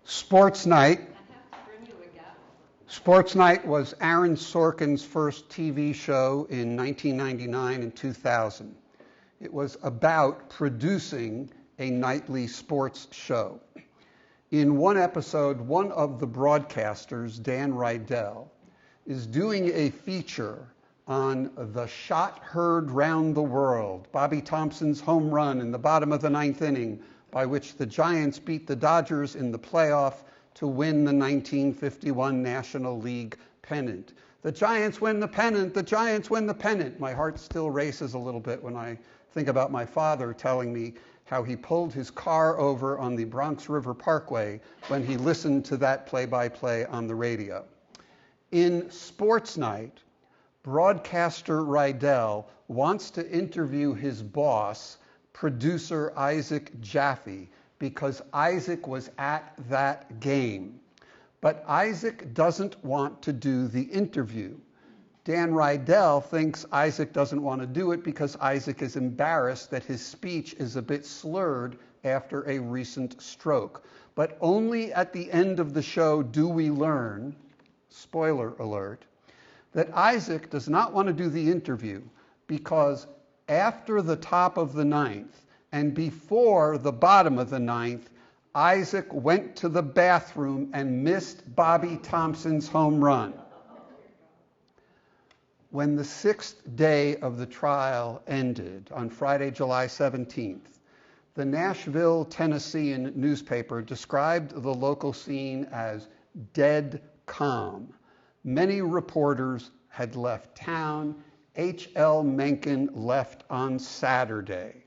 Sports Night. Sports Night was Aaron Sorkin's first TV show in 1999 and 2000. It was about producing a nightly sports show. In one episode, one of the broadcasters, Dan Rydell, is doing a feature on the shot heard round the world, Bobby Thompson's home run in the bottom of the ninth inning, by which the Giants beat the Dodgers in the playoff to win the 1951 National League pennant. The Giants win the pennant, the Giants win the pennant. My heart still races a little bit when I think about my father telling me how he pulled his car over on the Bronx River Parkway when he listened to that play-by-play on the radio. In Sports Night, broadcaster Rydell wants to interview his boss, producer Isaac Jaffe, because Isaac was at that game. But Isaac doesn't want to do the interview. Dan Rydell thinks Isaac doesn't want to do it because Isaac is embarrassed that his speech is a bit slurred after a recent stroke. But only at the end of the show do we learn, spoiler alert, that Isaac does not want to do the interview because after the top of the ninth and before the bottom of the ninth, Isaac went to the bathroom and missed Bobby Thompson's home run. When the sixth day of the trial ended on Friday, July 17th, the Nashville, Tennessean newspaper described the local scene as dead calm. Many reporters had left town. H.L. Mencken left on Saturday.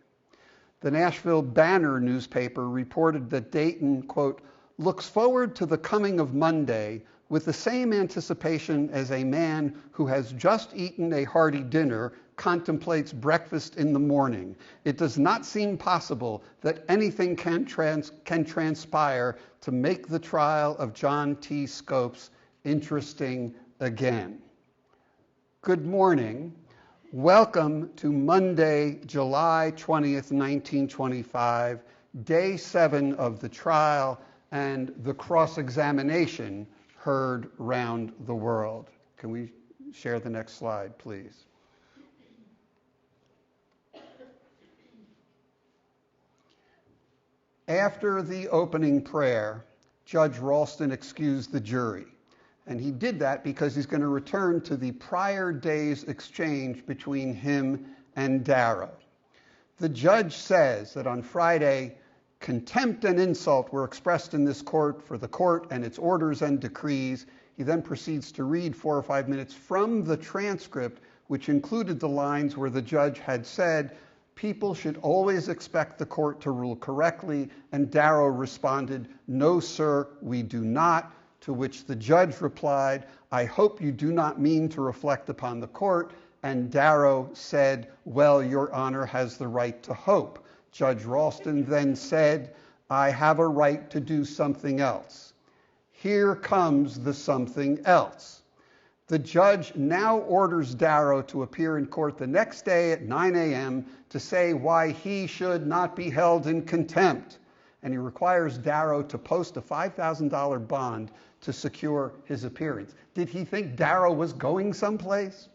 The Nashville Banner newspaper reported that Dayton, quote, looks forward to the coming of Monday with the same anticipation as a man who has just eaten a hearty dinner contemplates breakfast in the morning. It does not seem possible that anything can transpire to make the trial of John T. Scopes interesting again. Good morning. Welcome to Monday, July 20th, 1925, day 7 of the trial and the cross-examination heard round the world. Can we share the next slide, please? After the opening prayer, Judge Ralston excused the jury. And he did that because he's going to return to the prior day's exchange between him and Darrow. The judge says that on Friday, contempt and insult were expressed in this court for the court and its orders and decrees. He then proceeds to read 4 or 5 minutes from the transcript, which included the lines where the judge had said, people should always expect the court to rule correctly, and Darrow responded, no, sir, we do not. To which the judge replied, I hope you do not mean to reflect upon the court. And Darrow said, well, your honor has the right to hope. Judge Ralston then said, I have a right to do something else. Here comes the something else. The judge now orders Darrow to appear in court the next day at 9 a.m. to say why he should not be held in contempt. And he requires Darrow to post a $5,000 bond to secure his appearance. Did he think Darrow was going someplace?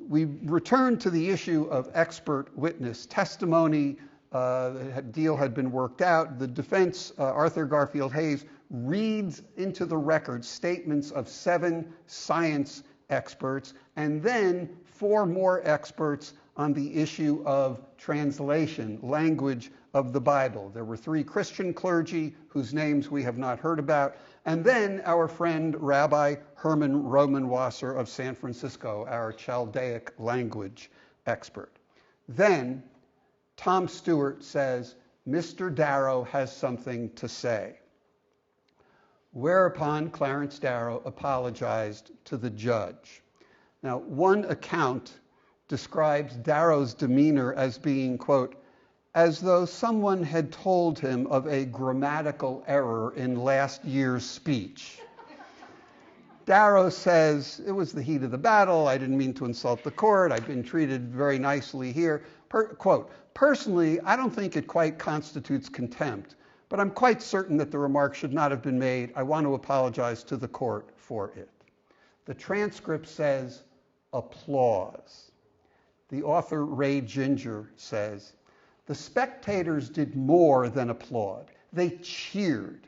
We return to the issue of expert witness testimony. The deal had been worked out. The defense, Arthur Garfield Hayes, reads into the record statements of 7 science experts and then 4 more experts on the issue of translation, language of the Bible. There were 3 Christian clergy whose names we have not heard about, and then our friend Rabbi Herman Romanwasser of San Francisco, our Chaldaic language expert. Then Tom Stewart says, Mr. Darrow has something to say. Whereupon Clarence Darrow apologized to the judge. Now, one account describes Darrow's demeanor as being, quote, as though someone had told him of a grammatical error in last year's speech. Darrow says, it was the heat of the battle. I didn't mean to insult the court. I've been treated very nicely here. Quote, Personally, I don't think it quite constitutes contempt, but I'm quite certain that the remark should not have been made. I want to apologize to the court for it. The transcript says, applause. The author, Ray Ginger, says, the spectators did more than applaud. They cheered.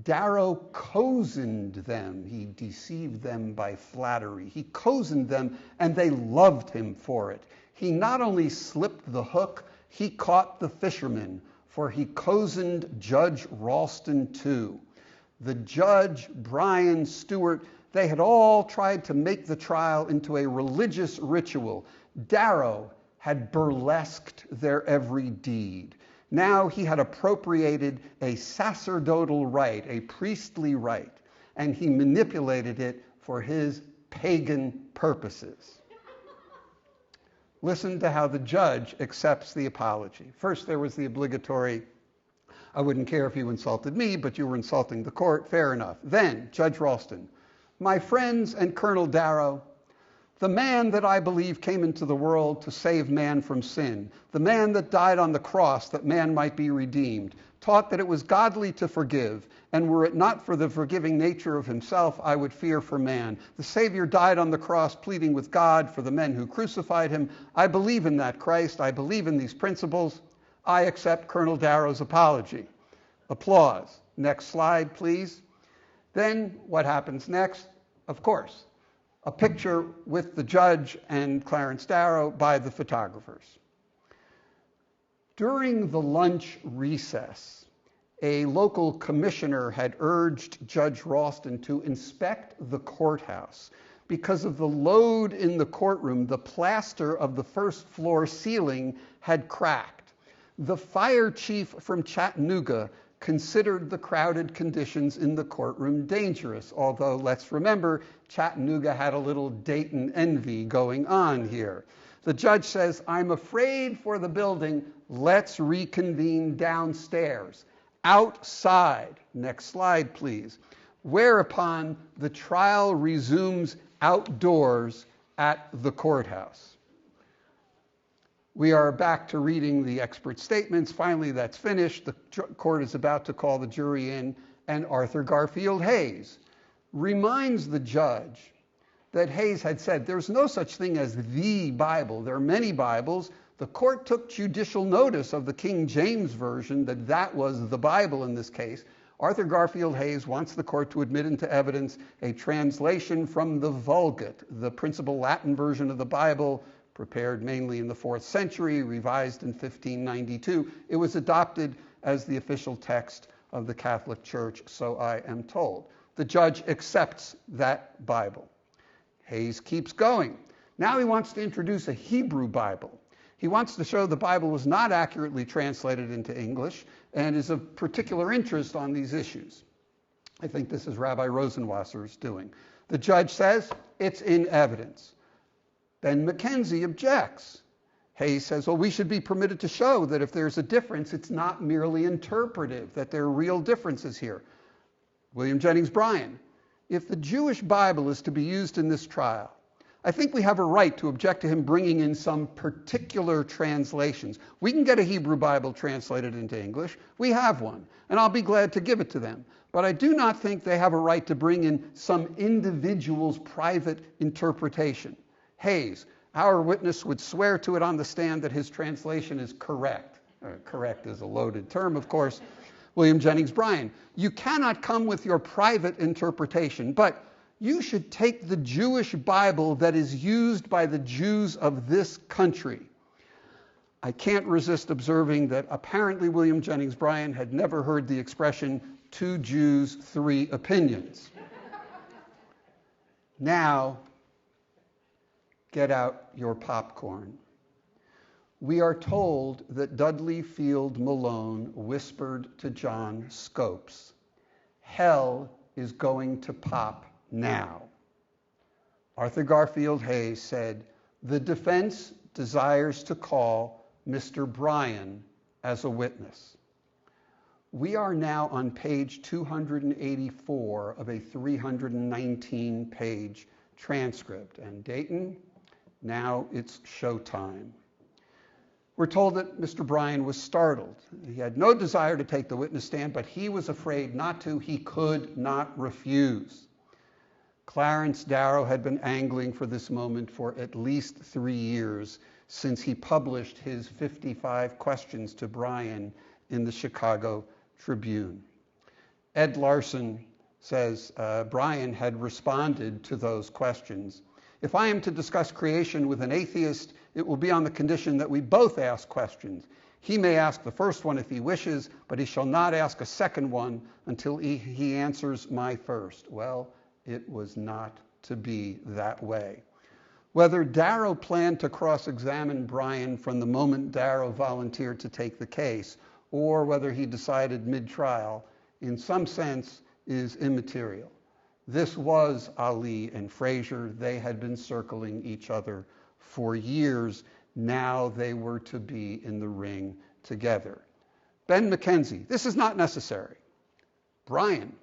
Darrow cozened them. He deceived them by flattery. He cozened them, and they loved him for it. He not only slipped the hook, he caught the fisherman, for he cozened Judge Ralston too. The judge, Brian, Stewart, they had all tried to make the trial into a religious ritual. Darrow had burlesqued their every deed. Now he had appropriated a sacerdotal right, a priestly right, and he manipulated it for his pagan purposes. Listen to how the judge accepts the apology. First, there was the obligatory, I wouldn't care if you insulted me, but you were insulting the court, fair enough. Then, Judge Ralston, my friends and Colonel Darrow, the man that I believe came into the world to save man from sin, the man that died on the cross that man might be redeemed, taught that it was godly to forgive, and were it not for the forgiving nature of himself, I would fear for man. The Savior died on the cross pleading with God for the men who crucified him. I believe in that Christ. I believe in these principles. I accept Colonel Darrow's apology. Applause. Next slide, please. Then what happens next? Of course, a picture with the judge and Clarence Darrow by the photographers. During the lunch recess, a local commissioner had urged Judge Ralston to inspect the courthouse. Because of the load in the courtroom, the plaster of the first floor ceiling had cracked. The fire chief from Chattanooga considered the crowded conditions in the courtroom dangerous, although let's remember, Chattanooga had a little Dayton envy going on here. The judge says, I'm afraid for the building, let's reconvene downstairs, outside. Next slide, please. Whereupon the trial resumes outdoors at the courthouse. We are back to reading the expert statements. Finally, that's finished. The court is about to call the jury in, and Arthur Garfield Hayes reminds the judge that Hayes had said there's no such thing as the Bible. There are many Bibles. The court took judicial notice of the King James Version, that was the Bible in this case. Arthur Garfield Hayes wants the court to admit into evidence a translation from the Vulgate, the principal Latin version of the Bible, prepared mainly in the 4th century, revised in 1592. It was adopted as the official text of the Catholic Church, so I am told. The judge accepts that Bible. Hayes keeps going. Now he wants to introduce a Hebrew Bible. He wants to show the Bible was not accurately translated into English and is of particular interest on these issues. I think this is Rabbi Rosenwasser's doing. The judge says it's in evidence. Ben McKenzie objects. Hayes says, well, we should be permitted to show that if there's a difference, it's not merely interpretive, that there are real differences here. William Jennings Bryan, if the Jewish Bible is to be used in this trial, I think we have a right to object to him bringing in some particular translations. We can get a Hebrew Bible translated into English. We have one, and I'll be glad to give it to them. But I do not think they have a right to bring in some individual's private interpretation. Hayes, our witness would swear to it on the stand that his translation is correct. Correct is a loaded term, of course. William Jennings Bryan, you cannot come with your private interpretation, but you should take the Jewish Bible that is used by the Jews of this country. I can't resist observing that apparently William Jennings Bryan had never heard the expression, 2 Jews, 3 opinions. Now, get out your popcorn. We are told that Dudley Field Malone whispered to John Scopes, hell is going to pop now. Arthur Garfield Hayes said, the defense desires to call Mr. Bryan as a witness. We are now on page 284 of a 319-page transcript. And Dayton, now it's showtime. We're told that Mr. Bryan was startled. He had no desire to take the witness stand, but he was afraid not to. He could not refuse. Clarence Darrow had been angling for this moment for at least 3 years since he published his 55 questions to Bryan in the Chicago Tribune. Ed Larson says Bryan had responded to those questions. If I am to discuss creation with an atheist, it will be on the condition that we both ask questions. He may ask the first one if he wishes, but he shall not ask a second one until he answers my first. Well, it was not to be that way. Whether Darrow planned to cross-examine Bryan from the moment Darrow volunteered to take the case, or whether he decided mid-trial, in some sense, is immaterial. This was OLLI and Frazier. They had been circling each other for years. Now they were to be in the ring together. Ben McKenzie, this is not necessary. Bryan,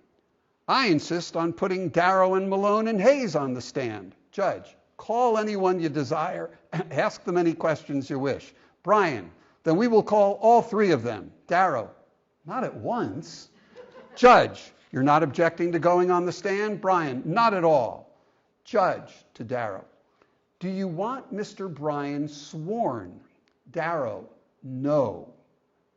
I insist on putting Darrow and Malone and Hayes on the stand. Judge, call anyone you desire, ask them any questions you wish. Bryan, then we will call all 3 of them. Darrow, not at once. Judge, you're not objecting to going on the stand? Bryan, not at all. Judge, to Darrow, do you want Mr. Bryan sworn? Darrow, no.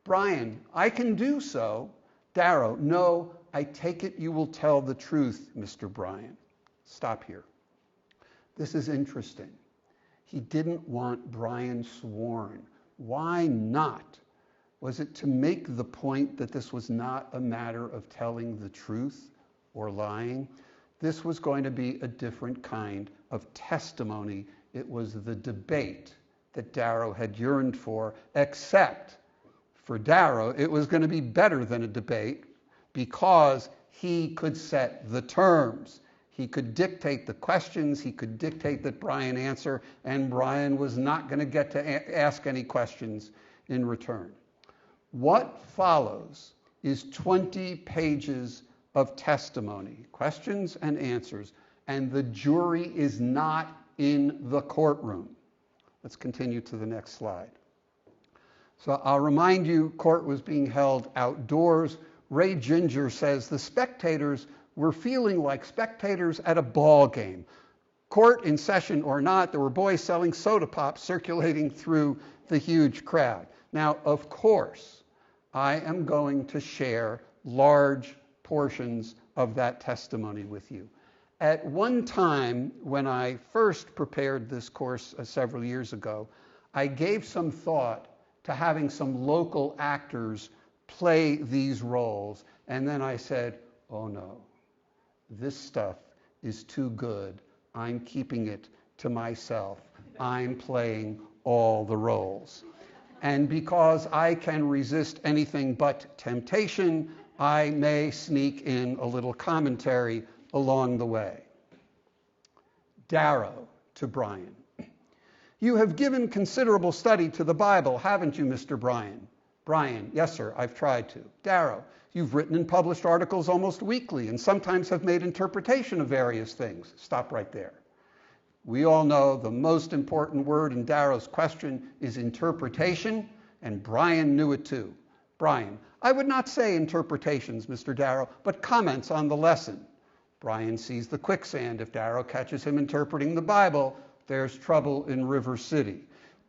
Bryan, I can do so. Darrow, no, I take it you will tell the truth, Mr. Bryan. Stop here. This is interesting. He didn't want Bryan sworn. Why not? Was it to make the point that this was not a matter of telling the truth or lying? This was going to be a different kind of testimony. It was the debate that Darrow had yearned for, except for Darrow, it was going to be better than a debate because he could set the terms. He could dictate the questions, he could dictate that Bryan answer, and Bryan was not going to get to ask any questions in return. What follows is 20 pages of testimony, questions and answers, and the jury is not in the courtroom. Let's continue to the next slide. So I'll remind you, court was being held outdoors. Ray Ginger says the spectators were feeling like spectators at a ball game. Court in session or not, there were boys selling soda pops circulating through the huge crowd. Now, of course, I am going to share large portions of that testimony with you. At one time, when I first prepared this course several years ago, I gave some thought to having some local actors play these roles. And then I said, oh no, this stuff is too good. I'm keeping it to myself. I'm playing all the roles. And because I can resist anything but temptation, I may sneak in a little commentary along the way. Darrow to Bryan. You have given considerable study to the Bible, haven't you, Mr. Bryan? Bryan, yes, sir, I've tried to. Darrow, you've written and published articles almost weekly and sometimes have made interpretation of various things. Stop right there. We all know the most important word in Darrow's question is interpretation, and Bryan knew it too. Bryan, I would not say interpretations, Mr. Darrow, but comments on the lesson. Bryan sees the quicksand. If Darrow catches him interpreting the Bible, there's trouble in River City.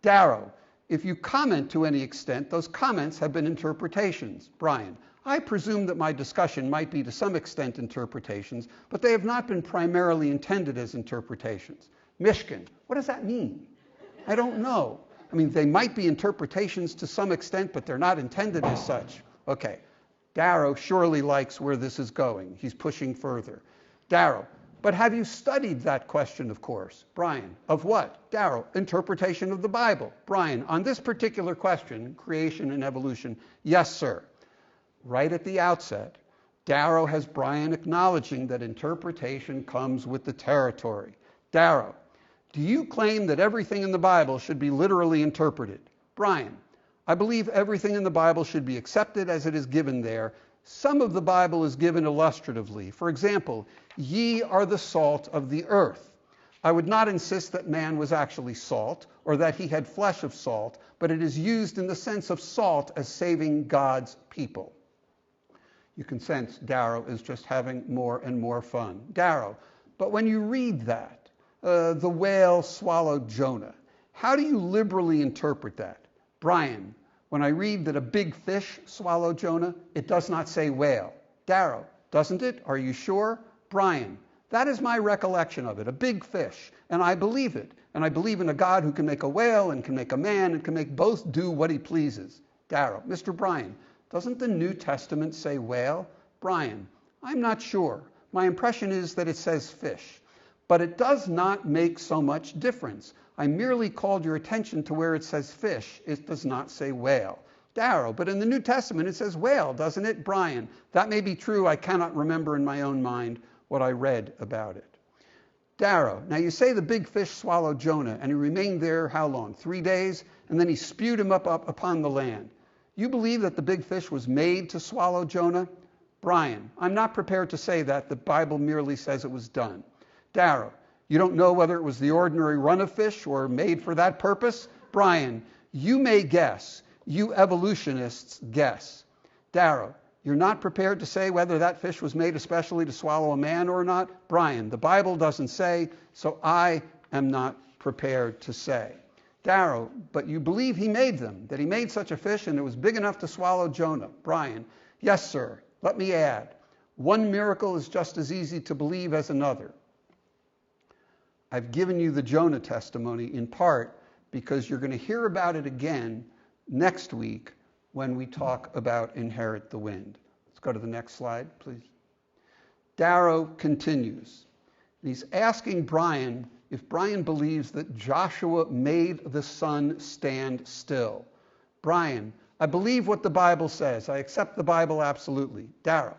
Darrow, if you comment to any extent, those comments have been interpretations. Bryan, I presume that my discussion might be to some extent interpretations, but they have not been primarily intended as interpretations. Mishkin, what does that mean? I don't know. I mean, they might be interpretations to some extent, but they're not intended as such. Okay, Darrow surely likes where this is going. He's pushing further. Darrow, but have you studied that question, of course? Bryan, of what? Darrow, interpretation of the Bible. Bryan, on this particular question, creation and evolution, yes, sir. Right at the outset, Darrow has Bryan acknowledging that interpretation comes with the territory. Darrow, do you claim that everything in the Bible should be literally interpreted? Bryan, I believe everything in the Bible should be accepted as it is given there. Some of the Bible is given illustratively. For example, ye are the salt of the earth. I would not insist that man was actually salt, or that he had flesh of salt, but it is used in the sense of salt as saving God's people. You can sense Darrow is just having more and more fun. Darrow, but when you read that, the whale swallowed Jonah, how do you liberally interpret that? Brian, when I read that a big fish swallowed Jonah, it does not say whale. Darrow, doesn't it? Are you sure? Brian, that is my recollection of it, a big fish, and I believe it. And I believe in a God who can make a whale and can make a man and can make both do what he pleases. Darrow, Mr. Brian, doesn't the New Testament say whale? Brian, I'm not sure. My impression is that it says fish. But it does not make so much difference. I merely called your attention to where it says fish. It does not say whale. Darrow, but in the New Testament it says whale, doesn't it? Brian, that may be true. I cannot remember in my own mind what I read about it. Darrow, now you say the big fish swallowed Jonah, and he remained there how long? 3 days? And then he spewed him up upon the land. You believe that the big fish was made to swallow Jonah? Brian, I'm not prepared to say that. The Bible merely says it was done. Darrow, you don't know whether it was the ordinary run of fish or made for that purpose? Brian, you may guess. You evolutionists guess. Darrow, you're not prepared to say whether that fish was made especially to swallow a man or not? Brian, the Bible doesn't say, so I am not prepared to say. Darrow, but you believe he made them, that he made such a fish and it was big enough to swallow Jonah. Brian, yes, sir. Let me add, one miracle is just as easy to believe as another. I've given you the Jonah testimony in part because you're going to hear about it again next week when we talk about Inherit the Wind. Let's go to the next slide, please. Darrow continues. He's asking Brian if Brian believes that Joshua made the sun stand still. Brian, I believe what the Bible says. I accept the Bible absolutely. Darrow,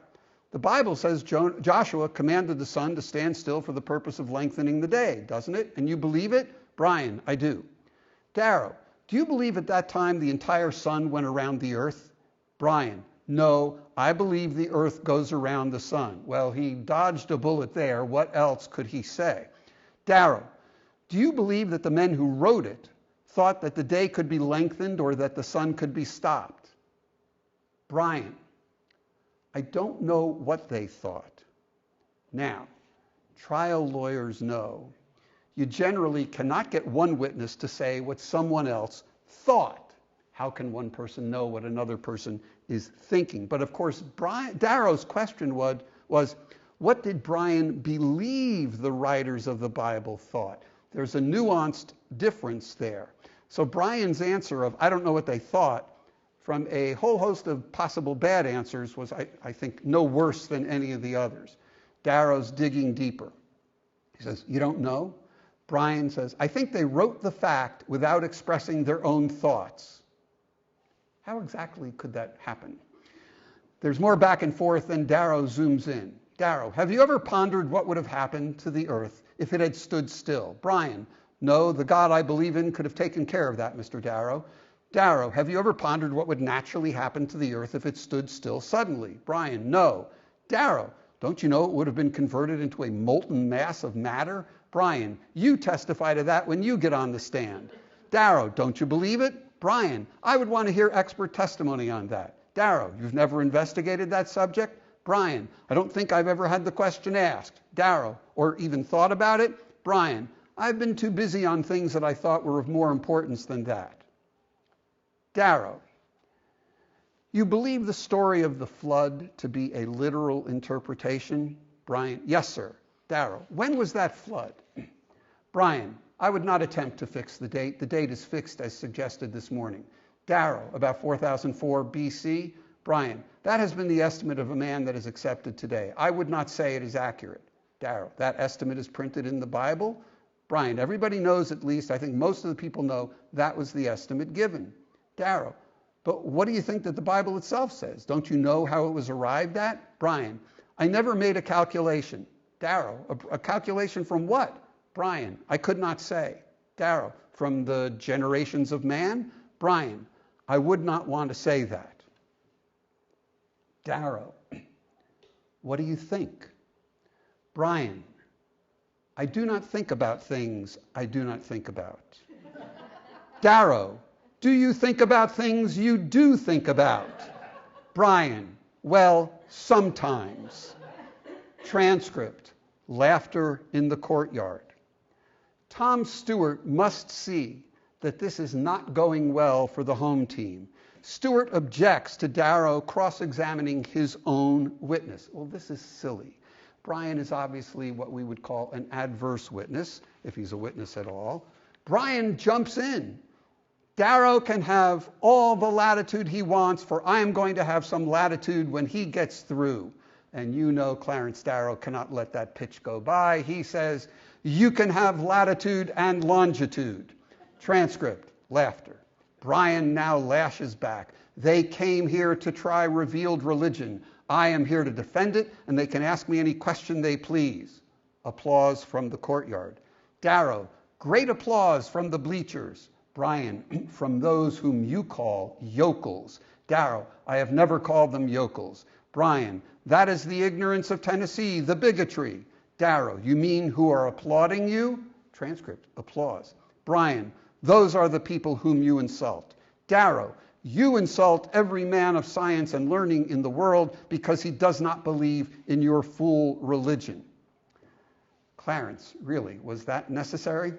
the Bible says Joshua commanded the sun to stand still for the purpose of lengthening the day, doesn't it? And you believe it? Brian, I do. Darrow, do you believe at that time the entire sun went around the earth? Brian, no, I believe the earth goes around the sun. Well, he dodged a bullet there. What else could he say? Darrow, do you believe that the men who wrote it thought that the day could be lengthened or that the sun could be stopped? Brian, I don't know what they thought. Now, trial lawyers know you generally cannot get one witness to say what someone else thought. How can one person know what another person is thinking? But of course, Darrow's question was, what did Brian believe the writers of the Bible thought? There's a nuanced difference there. So Brian's answer of, I don't know what they thought, from a whole host of possible bad answers was, I think, no worse than any of the others. Darrow's digging deeper. He says, you don't know? Brian says, I think they wrote the fact without expressing their own thoughts. How exactly could that happen? There's more back and forth, and Darrow zooms in. Darrow, have you ever pondered what would have happened to the earth if it had stood still? Brian, no, the God I believe in could have taken care of that, Mr. Darrow. Darrow, have you ever pondered what would naturally happen to the earth if it stood still suddenly? Brian, no. Darrow, don't you know it would have been converted into a molten mass of matter? Brian, you testify to that when you get on the stand. Darrow, don't you believe it? Brian, I would want to hear expert testimony on that. Darrow, you've never investigated that subject? Brian, I don't think I've ever had the question asked. Darrow, or even thought about it? Brian, I've been too busy on things that I thought were of more importance than that. Darrow, you believe the story of the flood to be a literal interpretation? Brian, yes, sir. Darrow, when was that flood? Brian, I would not attempt to fix the date. The date is fixed as suggested this morning. Darrow, about 4004 BC. Brian, that has been the estimate of a man that is accepted today. I would not say it is accurate. Darrow, that estimate is printed in the Bible. Brian, everybody knows, at least, I think most of the people know, that was the estimate given. Darrow, but what do you think that the Bible itself says? Don't you know how it was arrived at? Brian, I never made a calculation. Darrow, a calculation from what? Brian, I could not say. Darrow, from the generations of man? Brian, I would not want to say that. Darrow, what do you think? Brian, I do not think about things I do not think about. Darrow, do you think about things you do think about? Brian, well, sometimes. Transcript, laughter in the courtyard. Tom Stewart must see that this is not going well for the home team. Stewart objects to Darrow cross-examining his own witness. Well, this is silly. Brian is obviously what we would call an adverse witness, if he's a witness at all. Brian jumps in. Darrow can have all the latitude he wants, for I am going to have some latitude when he gets through. And you know Clarence Darrow cannot let that pitch go by. He says, you can have latitude and longitude. Transcript, laughter. Brian now lashes back. They came here to try revealed religion. I am here to defend it, and they can ask me any question they please. Applause from the courtyard. Darrow, great applause from the bleachers. Brian, from those whom you call yokels. Darrow, I have never called them yokels. Brian, that is the ignorance of Tennessee, the bigotry. Darrow, you mean who are applauding you? Transcript, applause. Brian, those are the people whom you insult. Darrow, you insult every man of science and learning in the world because he does not believe in your fool religion. Clarence, really, was that necessary?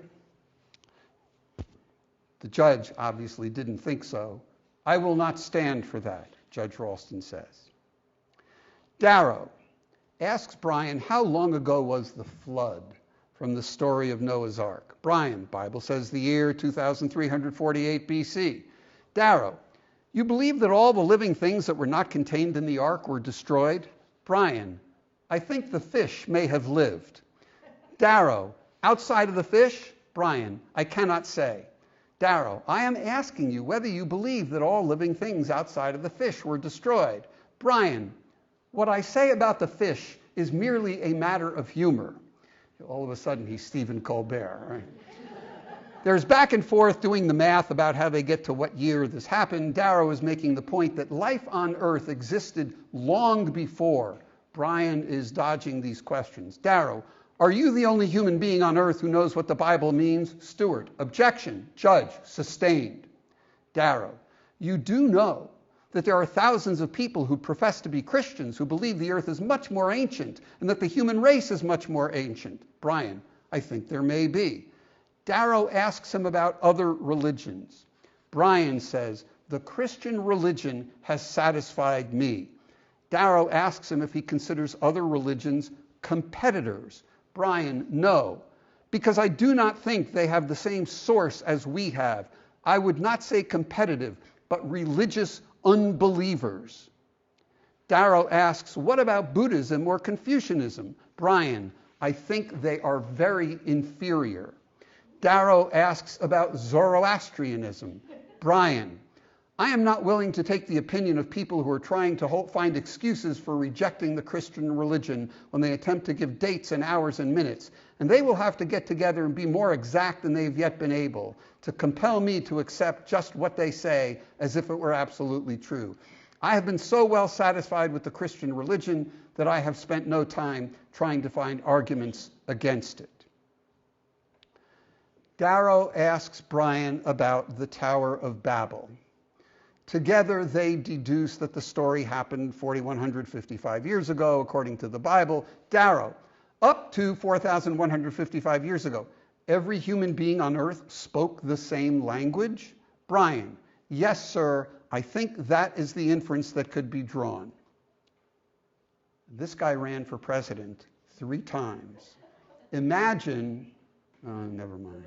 The judge obviously didn't think so. I will not stand for that, Judge Ralston says. Darrow asks Brian, how long ago was the flood from the story of Noah's Ark? Brian, Bible says the year 2348 BC. Darrow, you believe that all the living things that were not contained in the ark were destroyed? Brian, I think the fish may have lived. Darrow, outside of the fish? Brian, I cannot say. Darrow, I am asking you whether you believe that all living things outside of the fish were destroyed. Brian, what I say about the fish is merely a matter of humor. All of a sudden, he's Stephen Colbert, right? There's back and forth doing the math about how they get to what year this happened. Darrow is making the point that life on Earth existed long before. Brian is dodging these questions. Darrow, are you the only human being on Earth who knows what the Bible means? Stewart, objection. Judge, sustained. Darrow, you do know that there are thousands of people who profess to be Christians who believe the earth is much more ancient and that the human race is much more ancient. Brian, I think there may be. Darrow asks him about other religions. Brian says, the Christian religion has satisfied me. Darrow asks him if he considers other religions competitors. Brian, no, because I do not think they have the same source as we have. I would not say competitive, but religious unbelievers. Darrow asks, what about Buddhism or Confucianism? Brian, I think they are very inferior. Darrow asks about Zoroastrianism. Brian, I am not willing to take the opinion of people who are trying to find excuses for rejecting the Christian religion when they attempt to give dates and hours and minutes, and they will have to get together and be more exact than they've yet been able to compel me to accept just what they say as if it were absolutely true. I have been so well satisfied with the Christian religion that I have spent no time trying to find arguments against it. Darrow asks Brian about the Tower of Babel. Together, they deduce that the story happened 4,155 years ago, according to the Bible. Darrow, up to 4,155 years ago, every human being on earth spoke the same language? Brian, yes, sir, I think that is the inference that could be drawn. This guy ran for president 3 times. Imagine, never mind.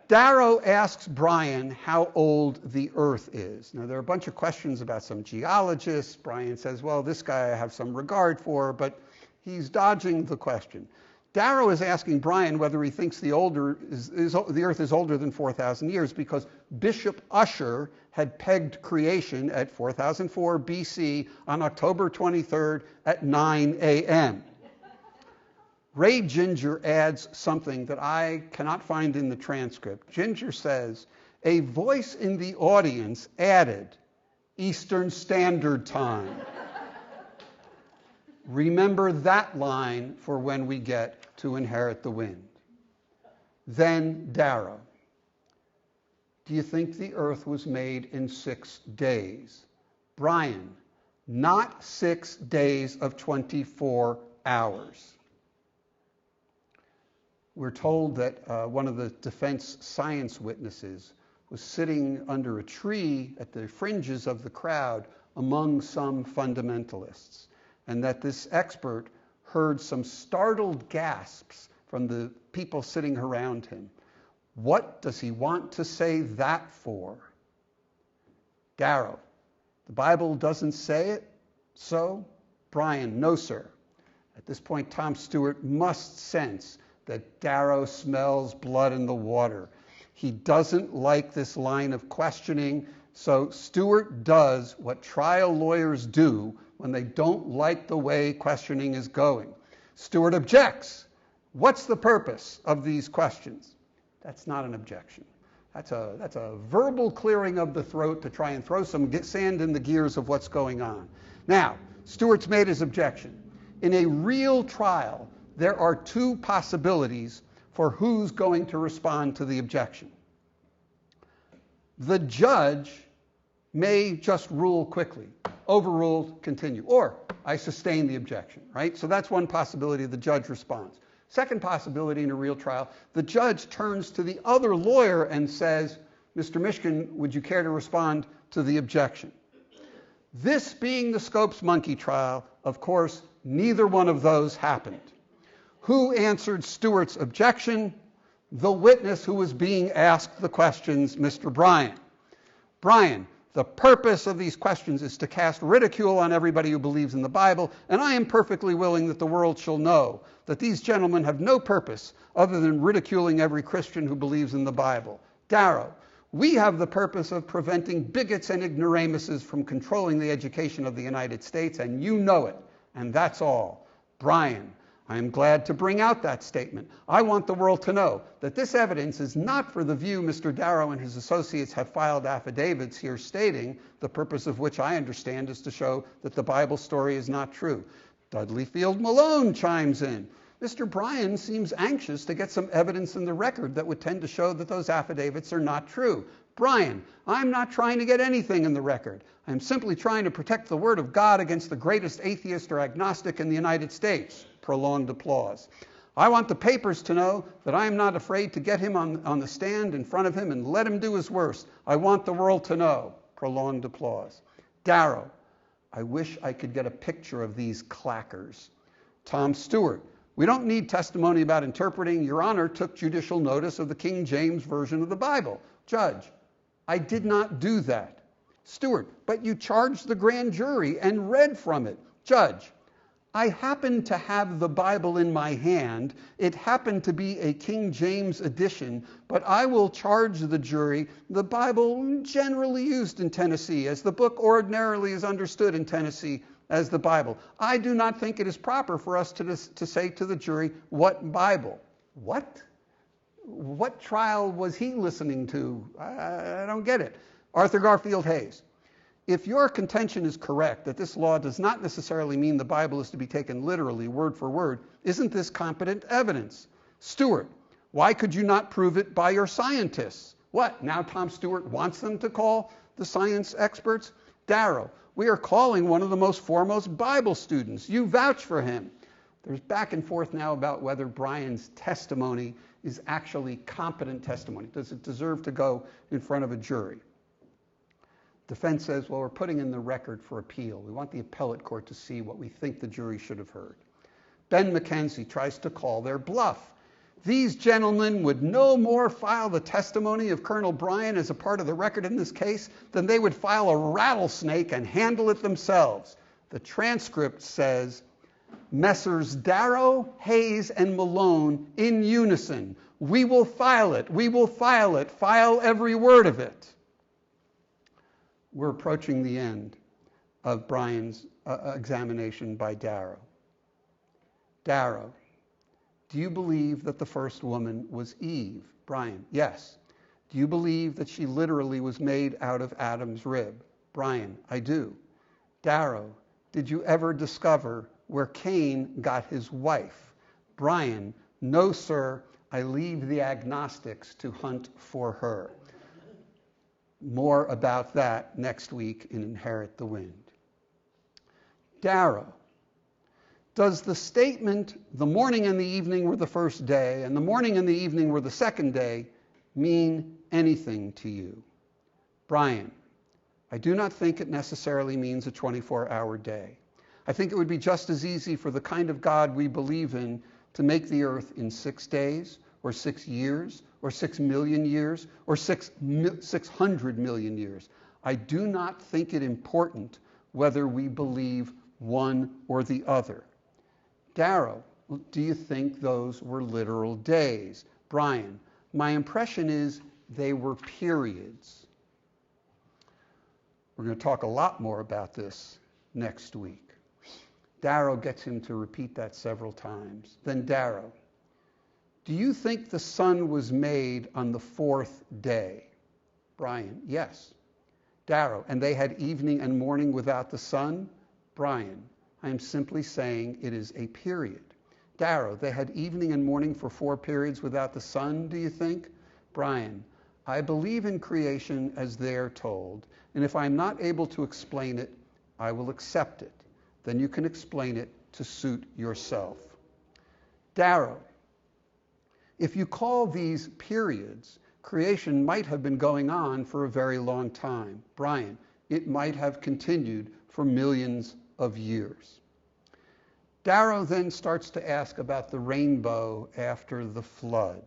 Darrow asks Brian how old the Earth is. Now, there are a bunch of questions about some geologists. Brian says, well, this guy I have some regard for, but he's dodging the question. Darrow is asking Brian whether he thinks the Earth is older than 4,000 years because Bishop Ussher had pegged creation at 4004 BC on October 23rd at 9 a.m. Ray Ginger adds something that I cannot find in the transcript. Ginger says, a voice in the audience added Eastern Standard Time. Remember that line for when we get to inherit the wind. Then Darrow. Do you think the earth was made in 6 days? Brian. Not 6 days of 24 hours. We're told that one of the defense science witnesses was sitting under a tree at the fringes of the crowd among some fundamentalists, and that this expert heard some startled gasps from the people sitting around him. What does he want to say that for? Darrow. The Bible doesn't say it, so? Brian. No, sir. At this point, Tom Stewart must sense that Darrow smells blood in the water. He doesn't like this line of questioning, so Stewart does what trial lawyers do when they don't like the way questioning is going. Stewart objects. What's the purpose of these questions? That's not an objection. That's a verbal clearing of the throat to try and throw some sand in the gears of what's going on. Now, Stewart's made his objection. In a real trial, there are 2 possibilities for who's going to respond to the objection. The judge may just rule quickly, overruled, continue, or I sustain the objection, right? So that's one possibility, the judge responds. Second possibility in a real trial, the judge turns to the other lawyer and says, Mr. Mishkin, would you care to respond to the objection? This being the Scopes monkey trial, of course, neither one of those happened. Who answered Stewart's objection? The witness who was being asked the questions, Mr. Brian. Brian, the purpose of these questions is to cast ridicule on everybody who believes in the Bible, and I am perfectly willing that the world shall know that these gentlemen have no purpose other than ridiculing every Christian who believes in the Bible. Darrow, we have the purpose of preventing bigots and ignoramuses from controlling the education of the United States, and you know it, and that's all. Brian, I am glad to bring out that statement. I want the world to know that this evidence is not for the view Mr. Darrow and his associates have filed affidavits here stating, the purpose of which I understand is to show that the Bible story is not true. Dudley Field Malone chimes in. Mr. Bryan seems anxious to get some evidence in the record that would tend to show that those affidavits are not true. Brian, I'm not trying to get anything in the record. I'm simply trying to protect the word of God against the greatest atheist or agnostic in the United States. Prolonged applause. I want the papers to know that I am not afraid to get him on the stand in front of him and let him do his worst. I want the world to know. Prolonged applause. Darrow, I wish I could get a picture of these clackers. Tom Stewart, we don't need testimony about interpreting. Your Honor took judicial notice of the King James Version of the Bible. Judge, I did not do that. Stewart, but you charged the grand jury and read from it. Judge, I happened to have the Bible in my hand. It happened to be a King James edition, but I will charge the jury the Bible generally used in Tennessee, as the book ordinarily is understood in Tennessee as the Bible. I do not think it is proper for us to say to the jury, what Bible? What? What trial was he listening to? I don't get it. Arthur Garfield Hayes. If your contention is correct, that this law does not necessarily mean the Bible is to be taken literally, word for word, isn't this competent evidence? Stewart, why could you not prove it by your scientists? What, now Tom Stewart wants them to call the science experts? Darrow, we are calling one of the most foremost Bible students. You vouch for him. There's back and forth now about whether Brian's testimony is actually competent testimony. Does it deserve to go in front of a jury? Defense says, well, we're putting in the record for appeal. We want the appellate court to see what we think the jury should have heard. Ben McKenzie tries to call their bluff. These gentlemen would no more file the testimony of Colonel Brian as a part of the record in this case than they would file a rattlesnake and handle it themselves. The transcript says, Messrs. Darrow, Hayes, and Malone in unison. We will file it. We will file it. File every word of it. We're approaching the end of Brian's examination by Darrow. Darrow, do you believe that the first woman was Eve? Brian, yes. Do you believe that she literally was made out of Adam's rib? Brian, I do. Darrow, did you ever discover where Cain got his wife. Brian, no, sir, I leave the agnostics to hunt for her. More about that next week in Inherit the Wind. Darrow, does the statement, the morning and the evening were the first day, and the morning and the evening were the second day, mean anything to you? Brian, I do not think it necessarily means a 24-hour day. I think it would be just as easy for the kind of God we believe in to make the earth in 6 days, or 6 years, or 6 million years, or 600 million years. I do not think it important whether we believe one or the other. Darrow, do you think those were literal days? Brian, my impression is they were periods. We're going to talk a lot more about this next week. Darrow gets him to repeat that several times. Then Darrow, do you think the sun was made on the 4th day? Brian, yes. Darrow, and they had evening and morning without the sun? Brian, I am simply saying it is a period. Darrow, they had evening and morning for 4 periods without the sun, do you think? Brian, I believe in creation as they're told, and if I'm not able to explain it, I will accept it. Then you can explain it to suit yourself. Darrow, if you call these periods, creation might have been going on for a very long time. Brian, it might have continued for millions of years. Darrow then starts to ask about the rainbow after the flood.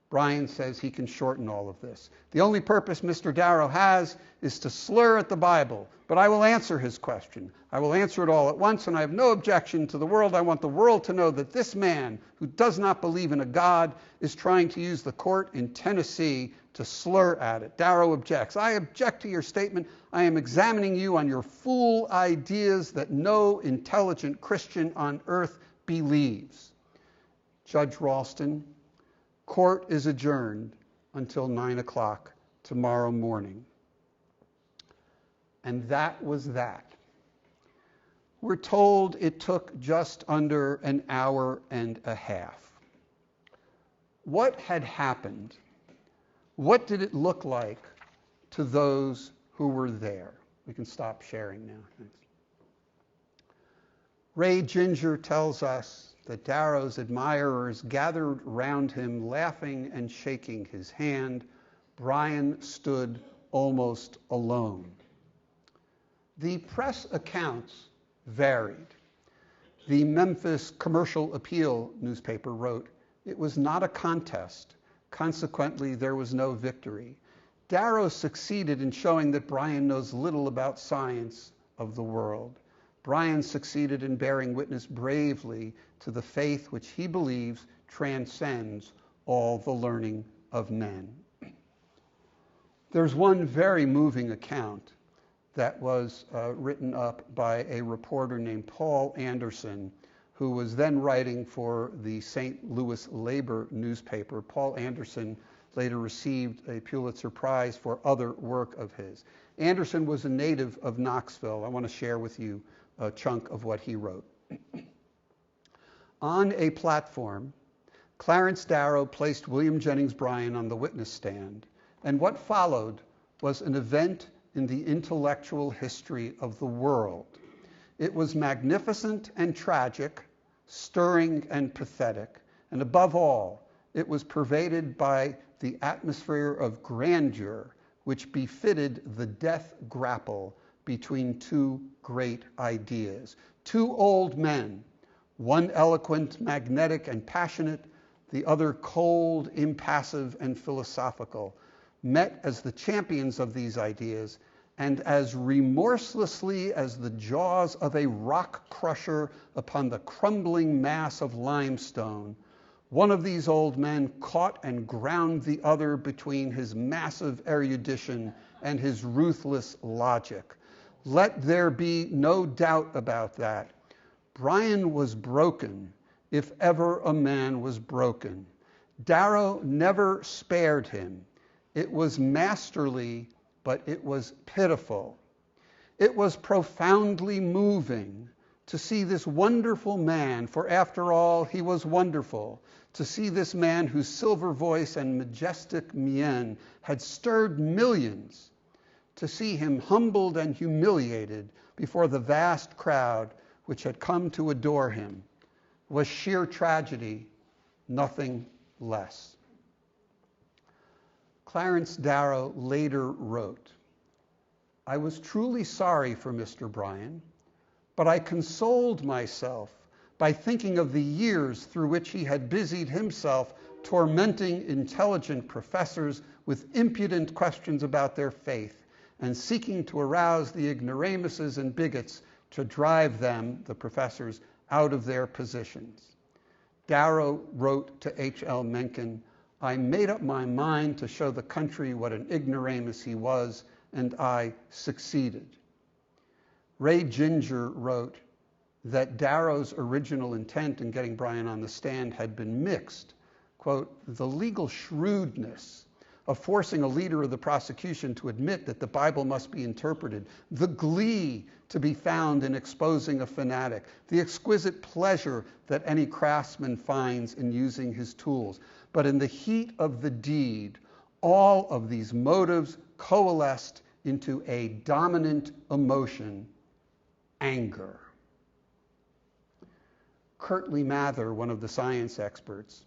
Brian says he can shorten all of this. The only purpose Mr. Darrow has is to slur at the Bible, but I will answer his question. I will answer it all at once, and I have no objection to the world. I want the world to know that this man, who does not believe in a God, is trying to use the court in Tennessee to slur at it. Darrow objects. I object to your statement. I am examining you on your fool ideas that no intelligent Christian on earth believes. Judge Ralston, court is adjourned until 9 o'clock tomorrow morning. And that was that. We're told it took just under an hour and a half. What had happened? What did it look like to those who were there? We can stop sharing now. Thanks. Ray Ginger tells us that Darrow's admirers gathered round him, laughing and shaking his hand. Brian stood almost alone. The press accounts varied. The Memphis Commercial Appeal newspaper wrote, "It was not a contest. Consequently, there was no victory. Darrow succeeded in showing that Brian knows little about science of the world. Brian succeeded in bearing witness bravely to the faith which he believes transcends all the learning of men." There's one very moving account that was written up by a reporter named Paul Anderson, who was then writing for the St. Louis Labor newspaper. Paul Anderson later received a Pulitzer Prize for other work of his. Anderson was a native of Knoxville. I want to share with you a chunk of what he wrote. On a platform, Clarence Darrow placed William Jennings Bryan on the witness stand, and what followed was an event in the intellectual history of the world. It was magnificent and tragic, stirring and pathetic, and above all, it was pervaded by the atmosphere of grandeur which befitted the death grapple between two great ideas. Two old men, one eloquent, magnetic, and passionate, the other cold, impassive, and philosophical, met as the champions of these ideas, and as remorselessly as the jaws of a rock crusher upon the crumbling mass of limestone, one of these old men caught and ground the other between his massive erudition and his ruthless logic. Let there be no doubt about that. Bryan was broken, if ever a man was broken. Darrow never spared him. It was masterly, but it was pitiful. It was profoundly moving to see this wonderful man, for after all, he was wonderful, to see this man whose silver voice and majestic mien had stirred millions, to see him humbled and humiliated before the vast crowd which had come to adore him, was sheer tragedy, nothing less. Clarence Darrow later wrote, "I was truly sorry for Mr. Bryan, but I consoled myself by thinking of the years through which he had busied himself tormenting intelligent professors with impudent questions about their faith and seeking to arouse the ignoramuses and bigots to drive them, the professors, out of their positions." Darrow wrote to H.L. Mencken, "I made up my mind to show the country what an ignoramus he was, and I succeeded." Ray Ginger wrote that Darrow's original intent in getting Bryan on the stand had been mixed. Quote, "The legal shrewdness of forcing a leader of the prosecution to admit that the Bible must be interpreted, the glee to be found in exposing a fanatic, the exquisite pleasure that any craftsman finds in using his tools. But in the heat of the deed, all of these motives coalesced into a dominant emotion, anger." Curtly Mather, one of the science experts,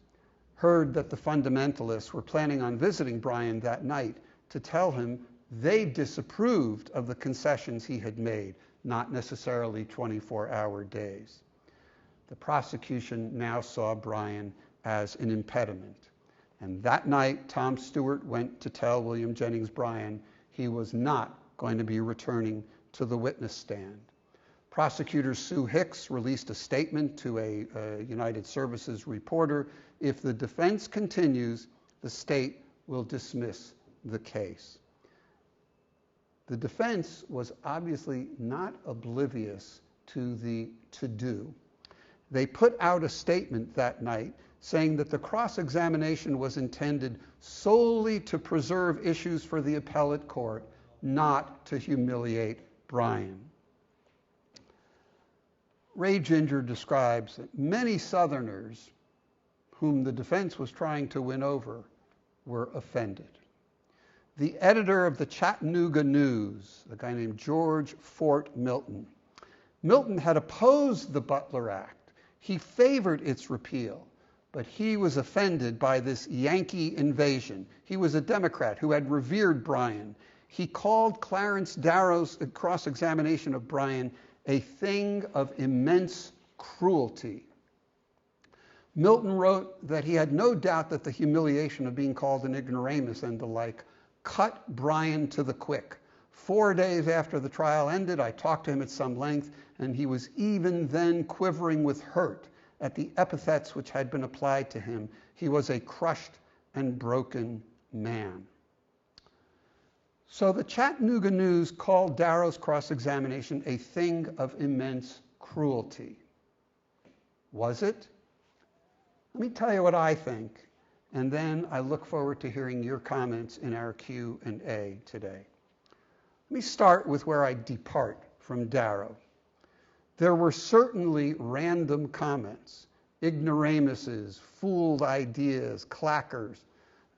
heard that the fundamentalists were planning on visiting Bryan that night to tell him they disapproved of the concessions he had made, not necessarily 24-hour days. The prosecution now saw Bryan as an impediment. And that night, Tom Stewart went to tell William Jennings Bryan he was not going to be returning to the witness stand. Prosecutor Sue Hicks released a statement to a United Services reporter. "If the defense continues, the state will dismiss the case." The defense was obviously not oblivious to the to-do. They put out a statement that night saying that the cross-examination was intended solely to preserve issues for the appellate court, not to humiliate Bryan. Ray Ginger describes that many Southerners whom the defense was trying to win over were offended. The editor of the Chattanooga News, a guy named George Fort Milton, Milton had opposed the Butler Act. He favored its repeal, but he was offended by this Yankee invasion. He was a Democrat who had revered Bryan. He called Clarence Darrow's cross-examination of Bryan a thing of immense cruelty. Milton wrote that he had no doubt that the humiliation of being called an ignoramus and the like cut Bryan to the quick. 4 days after the trial ended, I talked to him at some length, and he was even then quivering with hurt at the epithets which had been applied to him. He was a crushed and broken man. So the Chattanooga News called Darrow's cross-examination a thing of immense cruelty. Was it? Let me tell you what I think, and then I look forward to hearing your comments in our Q&A today. Let me start with where I depart from Darrow. There were certainly random comments, ignoramuses, fooled ideas, clackers.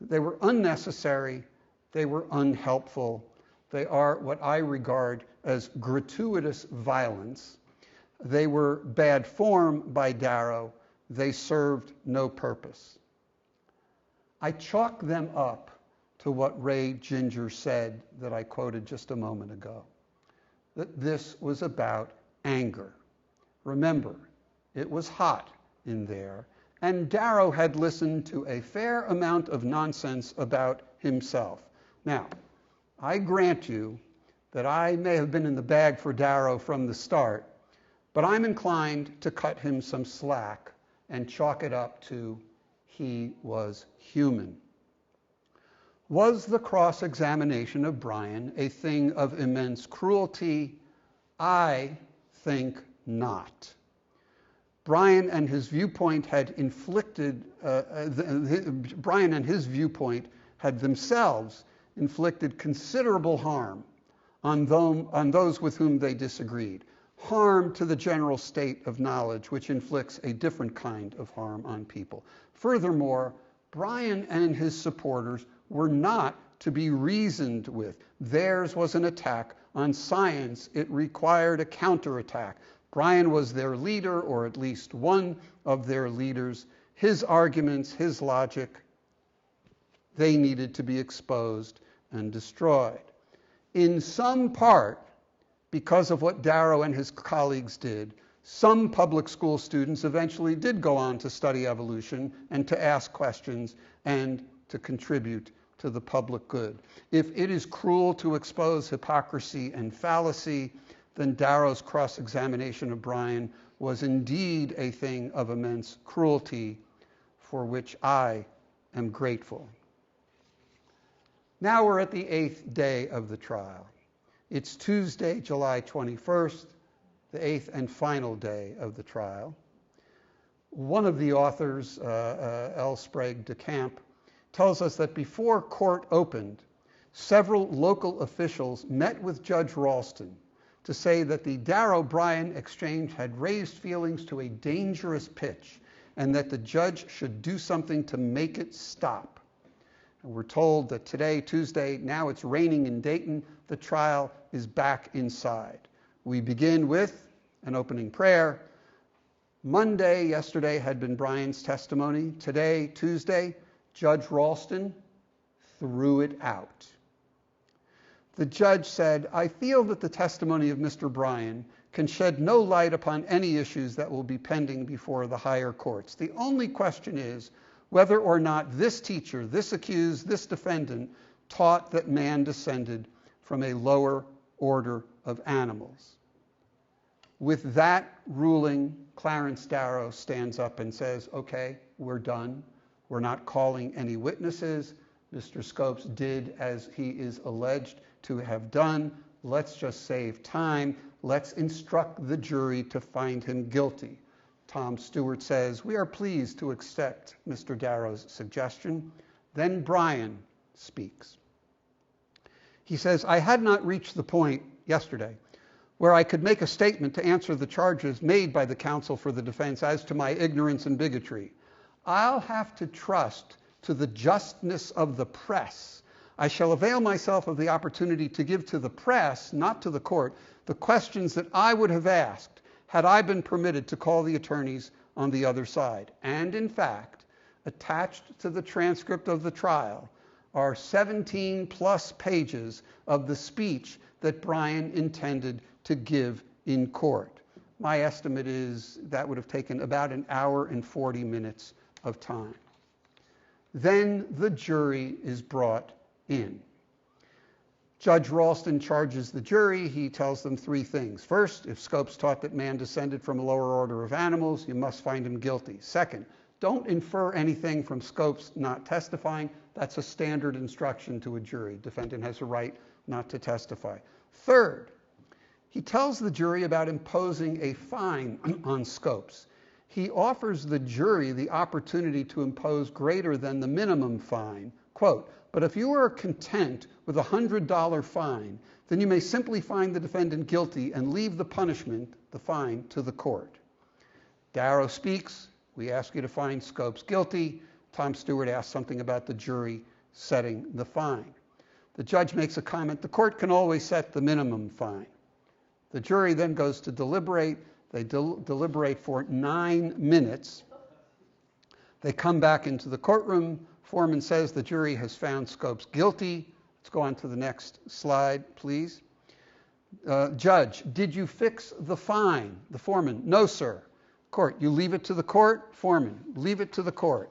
They were unnecessary. They were unhelpful. They are what I regard as gratuitous violence. They were bad form by Darrow. They served no purpose. I chalk them up to what Ray Ginger said that I quoted just a moment ago, that this was about anger. Remember, it was hot in there, and Darrow had listened to a fair amount of nonsense about himself. Now, I grant you that I may have been in the bag for Darrow from the start, but I'm inclined to cut him some slack and chalk it up to he was human. Was the cross-examination of Bryan a thing of immense cruelty? I think not. Bryan and his viewpoint had themselves inflicted considerable harm on those with whom they disagreed. harm to the general state of knowledge, which inflicts a different kind of harm on people. Furthermore, Bryan and his supporters were not to be reasoned with. Theirs was an attack on science. It required a counterattack. Bryan was their leader, or at least one of their leaders. His arguments, his logic, they needed to be exposed and destroyed. In some part, because of what Darrow and his colleagues did, some public school students eventually did go on to study evolution and to ask questions and to contribute to the public good. If it is cruel to expose hypocrisy and fallacy, then Darrow's cross-examination of Bryan was indeed a thing of immense cruelty, for which I am grateful. Now we're at the 8th day of the trial. It's Tuesday, July 21st, the 8th and final day of the trial. One of the authors, L. Sprague de Camp, tells us that before court opened, several local officials met with Judge Ralston to say that the Darrow-Bryan exchange had raised feelings to a dangerous pitch and that the judge should do something to make it stop. And we're told that today, Tuesday, now it's raining in Dayton, the trial is back inside. We begin with an opening prayer. Monday, yesterday, had been Bryan's testimony. Today, Tuesday, Judge Ralston threw it out. The judge said, "I feel that the testimony of Mr. Bryan can shed no light upon any issues that will be pending before the higher courts. The only question is whether or not this teacher, this accused, this defendant, taught that man descended from a lower order of animals." With that ruling, Clarence Darrow stands up and says, "Okay, we're done. We're not calling any witnesses. Mr. Scopes did as he is alleged to have done. Let's just save time. Let's instruct the jury to find him guilty." Tom Stewart says, "We are pleased to accept Mr. Darrow's suggestion." Then Bryan speaks. He says, "I had not reached the point yesterday where I could make a statement to answer the charges made by the counsel for the defense as to my ignorance and bigotry. I'll have to trust to the justness of the press. I shall avail myself of the opportunity to give to the press, not to the court, the questions that I would have asked had I been permitted to call the attorneys on the other side." And in fact, attached to the transcript of the trial are 17 plus pages of the speech that Bryan intended to give in court. My estimate is that would have taken about an hour and 40 minutes of time. Then the jury is brought in. Judge Ralston charges the jury. He tells them three things. First, if Scopes taught that man descended from a lower order of animals, you must find him guilty. Second, don't infer anything from Scopes not testifying. That's a standard instruction to a jury. Defendant has a right not to testify. Third, he tells the jury about imposing a fine on Scopes. He offers the jury the opportunity to impose greater than the minimum fine. Quote, "But if you are content with a $100 fine, then you may simply find the defendant guilty and leave the punishment, the fine, to the court." Darrow speaks. "We ask you to find Scopes guilty." Tom Stewart asks something about the jury setting the fine. The judge makes a comment, "The court can always set the minimum fine." The jury then goes to deliberate. They deliberate for 9 minutes. They come back into the courtroom. Foreman says the jury has found Scopes guilty. Let's go on to the next slide, please. Judge, did you fix the fine? The foreman, "No, sir." Court, "You leave it to the court?" Foreman, "Leave it to the court."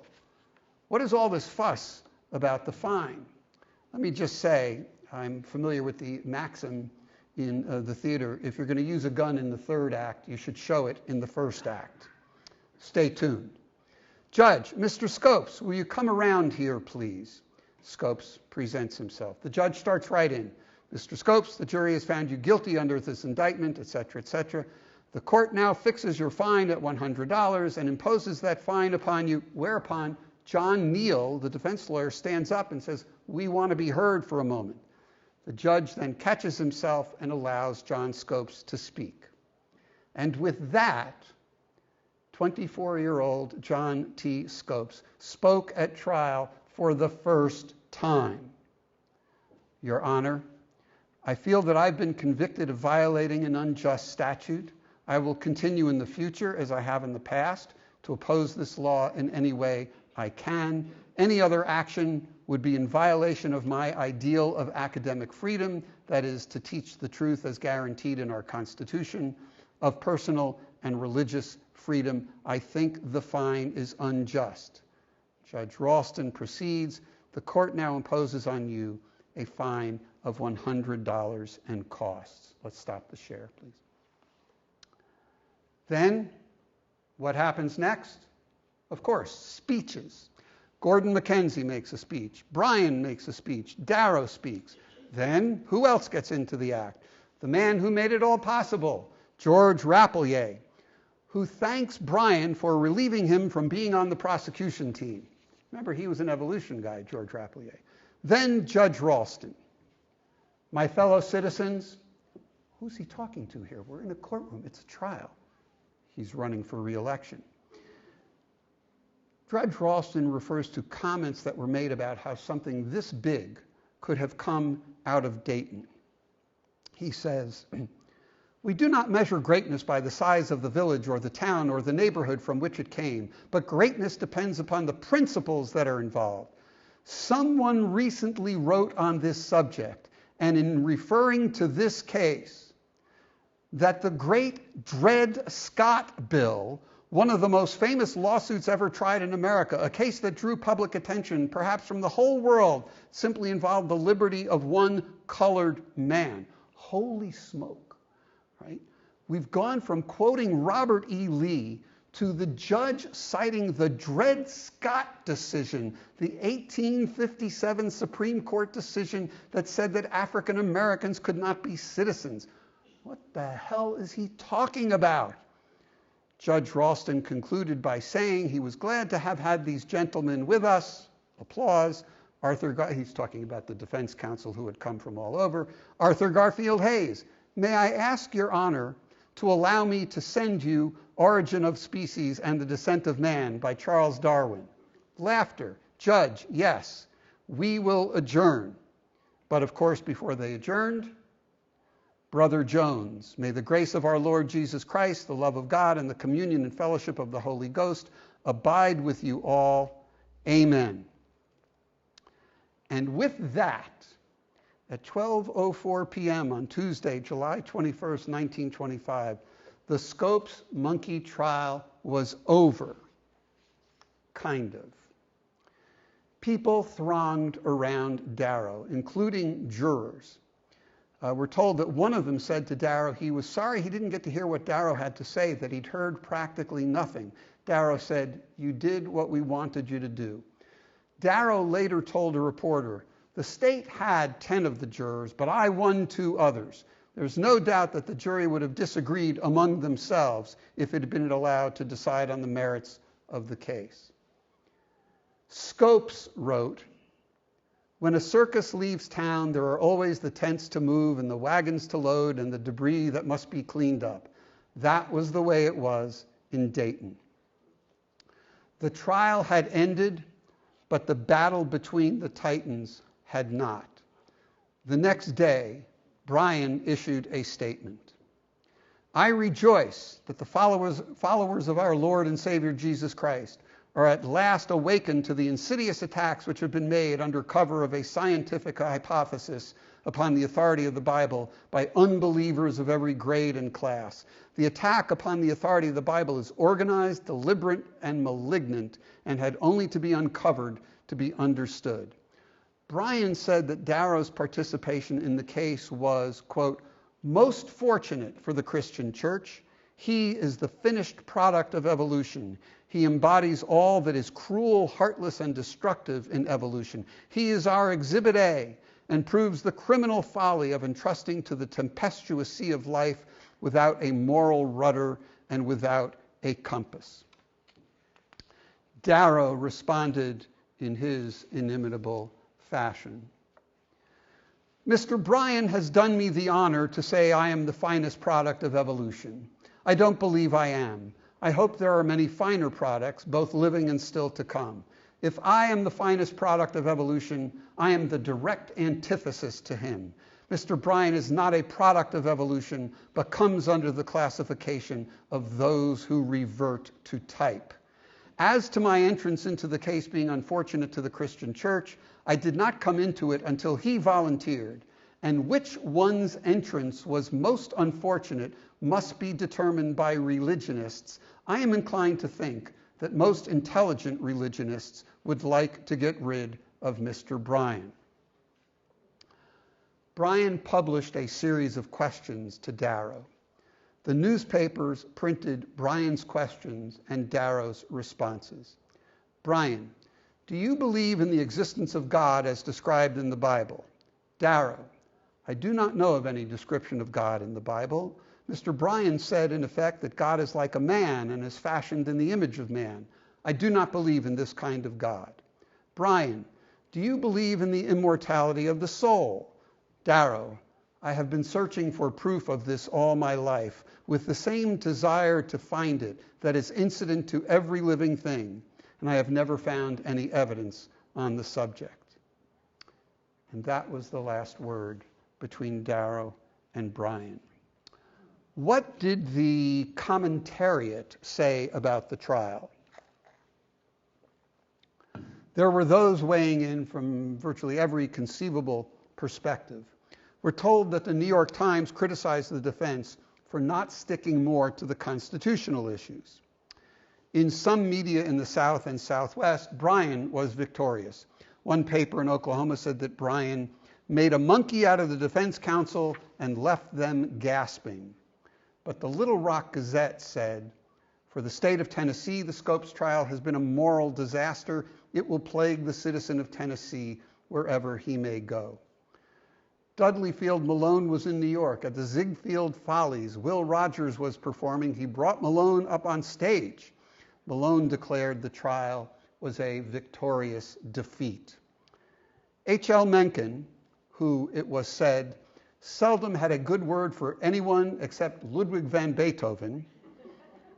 What is all this fuss about the fine? Let me just say, I'm familiar with the maxim in the theater, if you're going to use a gun in the third act, you should show it in the first act. Stay tuned. Judge, "Mr. Scopes, will you come around here, please?" Scopes presents himself. The judge starts right in. "Mr. Scopes, the jury has found you guilty under this indictment," etc., etc. "The court now fixes your fine at $100 and imposes that fine upon you," whereupon John Neal, the defense lawyer, stands up and says, "We want to be heard for a moment." The judge then catches himself and allows John Scopes to speak. And with that, 24-year-old John T. Scopes spoke at trial for the first time. Your Honor, I feel that I've been convicted of violating an unjust statute. I will continue in the future, as I have in the past, to oppose this law in any way I can. Any other action would be in violation of my ideal of academic freedom, that is, to teach the truth as guaranteed in our Constitution, of personal and religious freedom. I think the fine is unjust. Judge Ralston proceeds. The court now imposes on you a fine of $100 and costs. Let's stop the share, please. Then, what happens next? Of course, speeches. Gordon Mackenzie makes a speech. Bryan makes a speech. Darrow speaks. Then, who else gets into the act? The man who made it all possible, George Rapelier, who thanks Bryan for relieving him from being on the prosecution team. Remember, he was an evolution guy, George Rapelier. Then Judge Ralston. My fellow citizens, who's he talking to here? We're in a courtroom. It's a trial. He's running for re-election. Judge Ralston refers to comments that were made about how something this big could have come out of Dayton. He says, we do not measure greatness by the size of the village or the town or the neighborhood from which it came, but greatness depends upon the principles that are involved. Someone recently wrote on this subject, and in referring to this case, that the great Dred Scott Bill, one of the most famous lawsuits ever tried in America, a case that drew public attention, perhaps from the whole world, simply involved the liberty of one colored man. Holy smoke, right? We've gone from quoting Robert E. Lee to the judge citing the Dred Scott decision, the 1857 Supreme Court decision that said that African Americans could not be citizens. What the hell is he talking about? Judge Ralston concluded by saying he was glad to have had these gentlemen with us. Applause. He's talking about the defense counsel who had come from all over. Arthur Garfield Hayes, may I ask your honor to allow me to send you Origin of Species and the Descent of Man by Charles Darwin. Laughter. Judge, yes, we will adjourn. But of course, before they adjourned, Brother Jones, may the grace of our Lord Jesus Christ, the love of God, and the communion and fellowship of the Holy Ghost abide with you all. Amen. And with that, at 12:04 p.m. on Tuesday, July 21st, 1925, the Scopes monkey trial was over. Kind of. People thronged around Darrow, including jurors. We're told that one of them said to Darrow he was sorry he didn't get to hear what Darrow had to say, that he'd heard practically nothing. Darrow said, you did what we wanted you to do. Darrow later told a reporter, the state had 10 of the jurors, but I won 2 others. There's no doubt that the jury would have disagreed among themselves if it had been allowed to decide on the merits of the case. Scopes wrote, when a circus leaves town, there are always the tents to move and the wagons to load and the debris that must be cleaned up. That was the way it was in Dayton. The trial had ended, but the battle between the Titans had not. The next day, Bryan issued a statement. I rejoice that the followers of our Lord and Savior Jesus Christ are at last awakened to the insidious attacks which have been made under cover of a scientific hypothesis upon the authority of the Bible by unbelievers of every grade and class. The attack upon the authority of the Bible is organized, deliberate, and malignant, and had only to be uncovered to be understood. Bryan said that Darrow's participation in the case was, quote, most fortunate for the Christian church. He is the finished product of evolution. He embodies all that is cruel, heartless, and destructive in evolution. He is our Exhibit A and proves the criminal folly of entrusting to the tempestuous sea of life without a moral rudder and without a compass. Darrow responded in his inimitable fashion. Mr. Bryan has done me the honor to say I am the finest product of evolution. I don't believe I am. I hope there are many finer products, both living and still to come. If I am the finest product of evolution, I am the direct antithesis to him. Mr. Bryan is not a product of evolution, but comes under the classification of those who revert to type. As to my entrance into the case being unfortunate to the Christian church, I did not come into it until he volunteered, and which one's entrance was most unfortunate must be determined by religionists. I am inclined to think that most intelligent religionists would like to get rid of Mr. Bryan. Bryan published a series of questions to Darrow. The newspapers printed Bryan's questions and Darrow's responses. Bryan, do you believe in the existence of God as described in the Bible? Darrow, I do not know of any description of God in the Bible. Mr. Bryan said, in effect, that God is like a man and is fashioned in the image of man. I do not believe in this kind of God. Bryan, do you believe in the immortality of the soul? Darrow, I have been searching for proof of this all my life, with the same desire to find it that is incident to every living thing, and I have never found any evidence on the subject. And that was the last word between Darrow and Bryan. What did the commentariat say about the trial? There were those weighing in from virtually every conceivable perspective. We're told that the New York Times criticized the defense for not sticking more to the constitutional issues. In some media in the South and Southwest, Bryan was victorious. One paper in Oklahoma said that Bryan made a monkey out of the defense counsel and left them gasping. But the Little Rock Gazette said, for the state of Tennessee, the Scopes trial has been a moral disaster. It will plague the citizen of Tennessee wherever he may go. Dudley Field Malone was in New York at the Ziegfeld Follies. Will Rogers was performing. He brought Malone up on stage. Malone declared the trial was a victorious defeat. H.L. Mencken, who it was said seldom had a good word for anyone except Ludwig van Beethoven,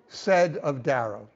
said of Darrow,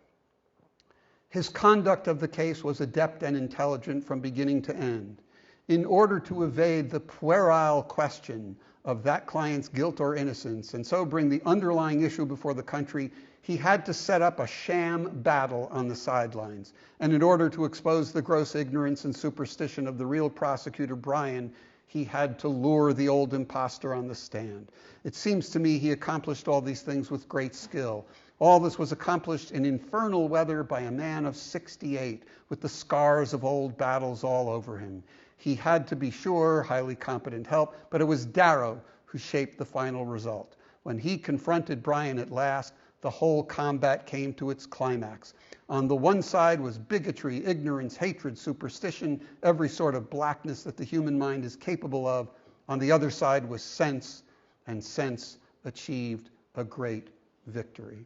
his conduct of the case was adept and intelligent from beginning to end. In order to evade the puerile question of that client's guilt or innocence, and so bring the underlying issue before the country, he had to set up a sham battle on the sidelines. And in order to expose the gross ignorance and superstition of the real prosecutor, Bryan, he had to lure the old impostor on the stand. It seems to me he accomplished all these things with great skill. All this was accomplished in infernal weather by a man of 68, with the scars of old battles all over him. He had, to be sure, highly competent help, but it was Darrow who shaped the final result. When he confronted Bryan at last, the whole combat came to its climax. On the one side was bigotry, ignorance, hatred, superstition, every sort of blackness that the human mind is capable of. On the other side was sense, and sense achieved a great victory.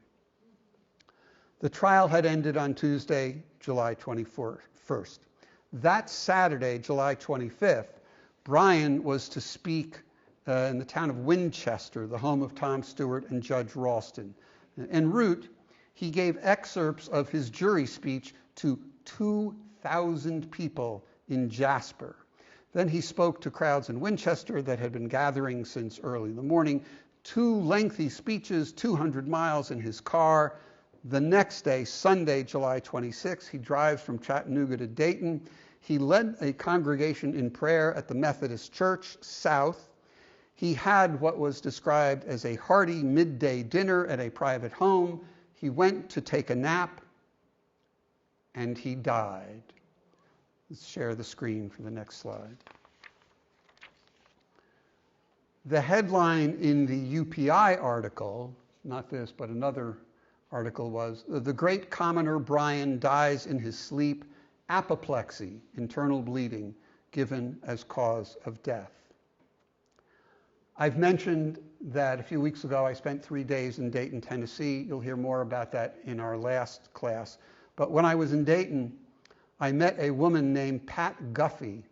The trial had ended on Tuesday, July 21st. That Saturday, July 25th, Bryan was to speak in the town of Winchester, the home of Tom Stewart and Judge Ralston. En route, he gave excerpts of his jury speech to 2,000 people in Jasper. Then he spoke to crowds in Winchester that had been gathering since early in the morning. 2 lengthy speeches, 200 miles in his car. The next day, Sunday, July 26th, he drives from Chattanooga to Dayton. He led a congregation in prayer at the Methodist Church South. He had what was described as a hearty midday dinner at a private home. He went to take a nap, and he died. Let's share the screen for the next slide. The headline in the UPI article, not this, but another article, was, "The Great Commoner Bryan Dies in His Sleep, Apoplexy, Internal Bleeding, Given as Cause of Death." I've mentioned that a few weeks ago I spent 3 days in Dayton, Tennessee. You'll hear more about that in our last class. But when I was in Dayton, I met a woman named Pat Guffey,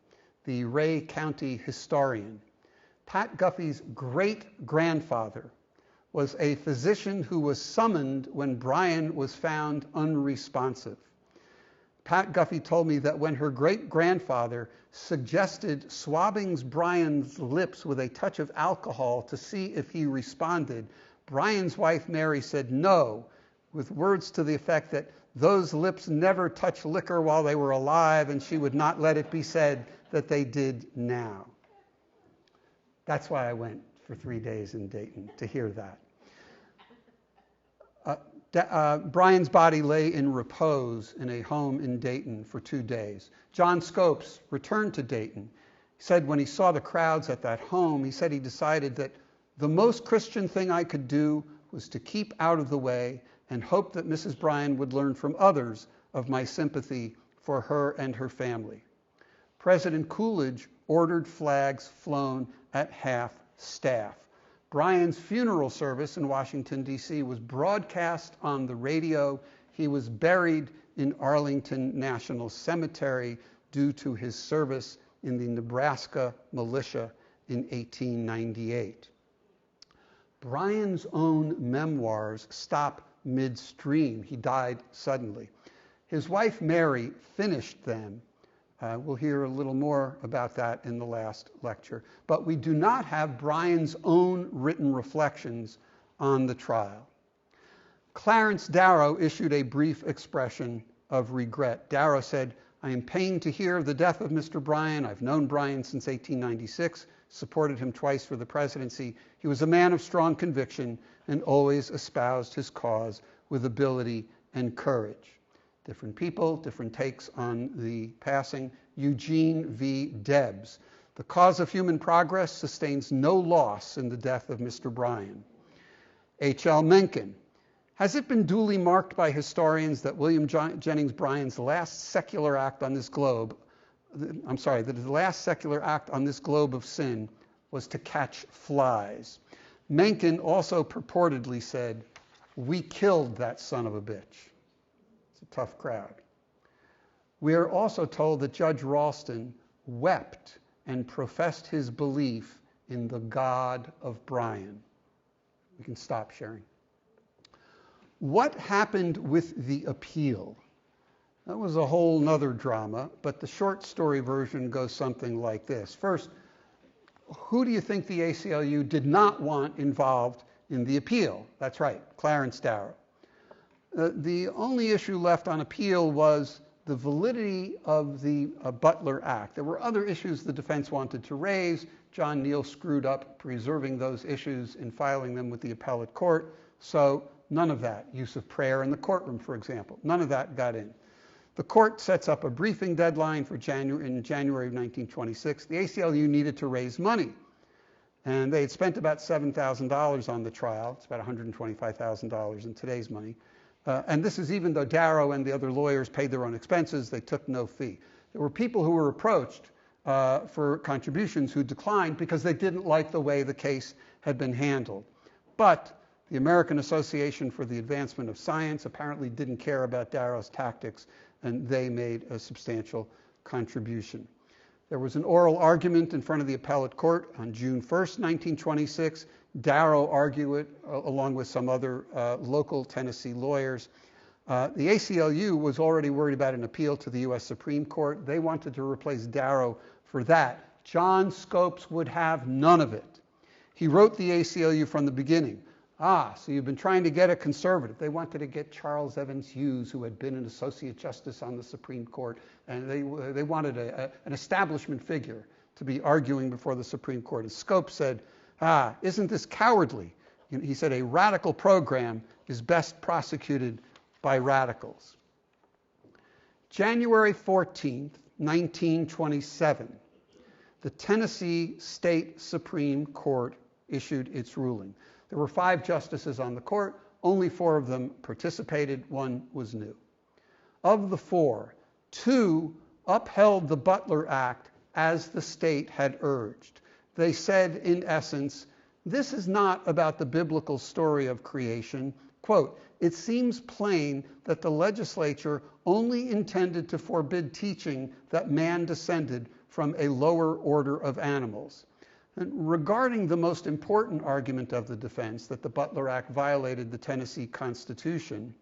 the Ray County historian. Pat Guffey's great-grandfather was a physician who was summoned when Bryan was found unresponsive. Pat Guffey told me that when her great-grandfather suggested swabbing Bryan's lips with a touch of alcohol to see if he responded, Bryan's wife Mary said no, with words to the effect that those lips never touched liquor while they were alive, and she would not let it be said that they did now. That's why I went for 3 days in Dayton, to hear that. Bryan's body lay in repose in a home in Dayton for 2 days. John Scopes returned to Dayton. He said when he saw the crowds at that home, he said he decided that the most Christian thing I could do was to keep out of the way and hope that Mrs. Bryan would learn from others of my sympathy for her and her family. President Coolidge ordered flags flown at half-staff. Bryan's funeral service in Washington, D.C. was broadcast on the radio. He was buried in Arlington National Cemetery due to his service in the Nebraska militia in 1898. Bryan's own memoirs stop midstream. He died suddenly. His wife, Mary, finished them. We'll hear a little more about that in the last lecture. But we do not have Bryan's own written reflections on the trial. Clarence Darrow issued a brief expression of regret. Darrow said, "I am pained to hear of the death of Mr. Bryan. I've known Bryan since 1896, supported him twice for the presidency. He was a man of strong conviction and always espoused his cause with ability and courage." Different people, different takes on the passing. Eugene V. Debs. "The cause of human progress sustains no loss in the death of Mr. Bryan." H.L. Mencken. "Has it been duly marked by historians that William Jennings Bryan's last secular act on this globe, that his last secular act on this globe of sin was to catch flies?" Mencken also purportedly said, "We killed that son of a bitch." Tough crowd. We are also told that Judge Ralston wept and professed his belief in the God of Bryan. We can stop sharing. What happened with the appeal? That was a whole nother drama, but the short story version goes something like this. First, who do you think the ACLU did not want involved in the appeal? That's right, Clarence Darrow. The only issue left on appeal was the validity of the Butler Act. There were other issues the defense wanted to raise. John Neal screwed up preserving those issues in filing them with the appellate court. So none of that, use of prayer in the courtroom, for example, none of that got in. The court sets up a briefing deadline for in January of 1926. The ACLU needed to raise money. And they had spent about $7,000 on the trial. It's about $125,000 in today's money. And this is even though Darrow and the other lawyers paid their own expenses, they took no fee. There were people who were approached for contributions who declined because they didn't like the way the case had been handled. But the American Association for the Advancement of Science apparently didn't care about Darrow's tactics, and they made a substantial contribution. There was an oral argument in front of the appellate court on June 1st, 1926. Darrow argued it along with some other local Tennessee lawyers. The ACLU was already worried about an appeal to the U.S. Supreme Court. They wanted to replace Darrow for that. John Scopes would have none of it. He wrote the ACLU from the beginning. So you've been trying to get a conservative. They wanted to get Charles Evans Hughes, who had been an associate justice on the Supreme Court, and they wanted an establishment figure to be arguing before the Supreme Court. And Scopes said, isn't this cowardly? He said, a radical program is best prosecuted by radicals. January 14th, 1927, the Tennessee State Supreme Court issued its ruling. There were 5 justices on the court. Only 4 of them participated. 1 was new. Of the 4, 2 upheld the Butler Act as the state had urged. They said, in essence, this is not about the biblical story of creation. Quote, it seems plain that the legislature only intended to forbid teaching that man descended from a lower order of animals. And regarding the most important argument of the defense, that the Butler Act violated the Tennessee Constitution,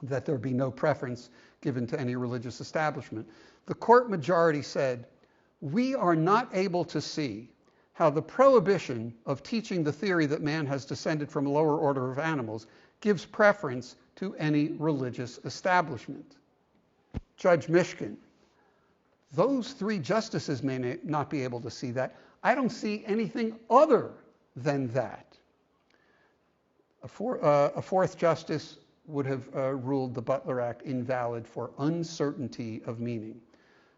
that there be no preference given to any religious establishment, the court majority said, "We are not able to see how the prohibition of teaching the theory that man has descended from a lower order of animals gives preference to any religious establishment." Judge Mishkin, those three justices may not be able to see that. I don't see anything other than that. A fourth justice would have ruled the Butler Act invalid for uncertainty of meaning.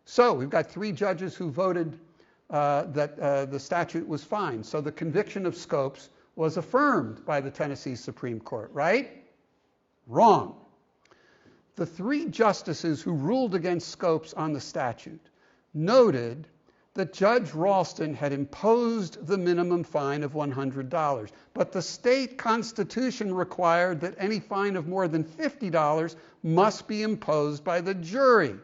So we've got three judges who voted that the statute was fine. So the conviction of Scopes was affirmed by the Tennessee Supreme Court, right? Wrong. The three justices who ruled against Scopes on the statute noted that Judge Ralston had imposed the minimum fine of $100, but the state constitution required that any fine of more than $50 must be imposed by the jury.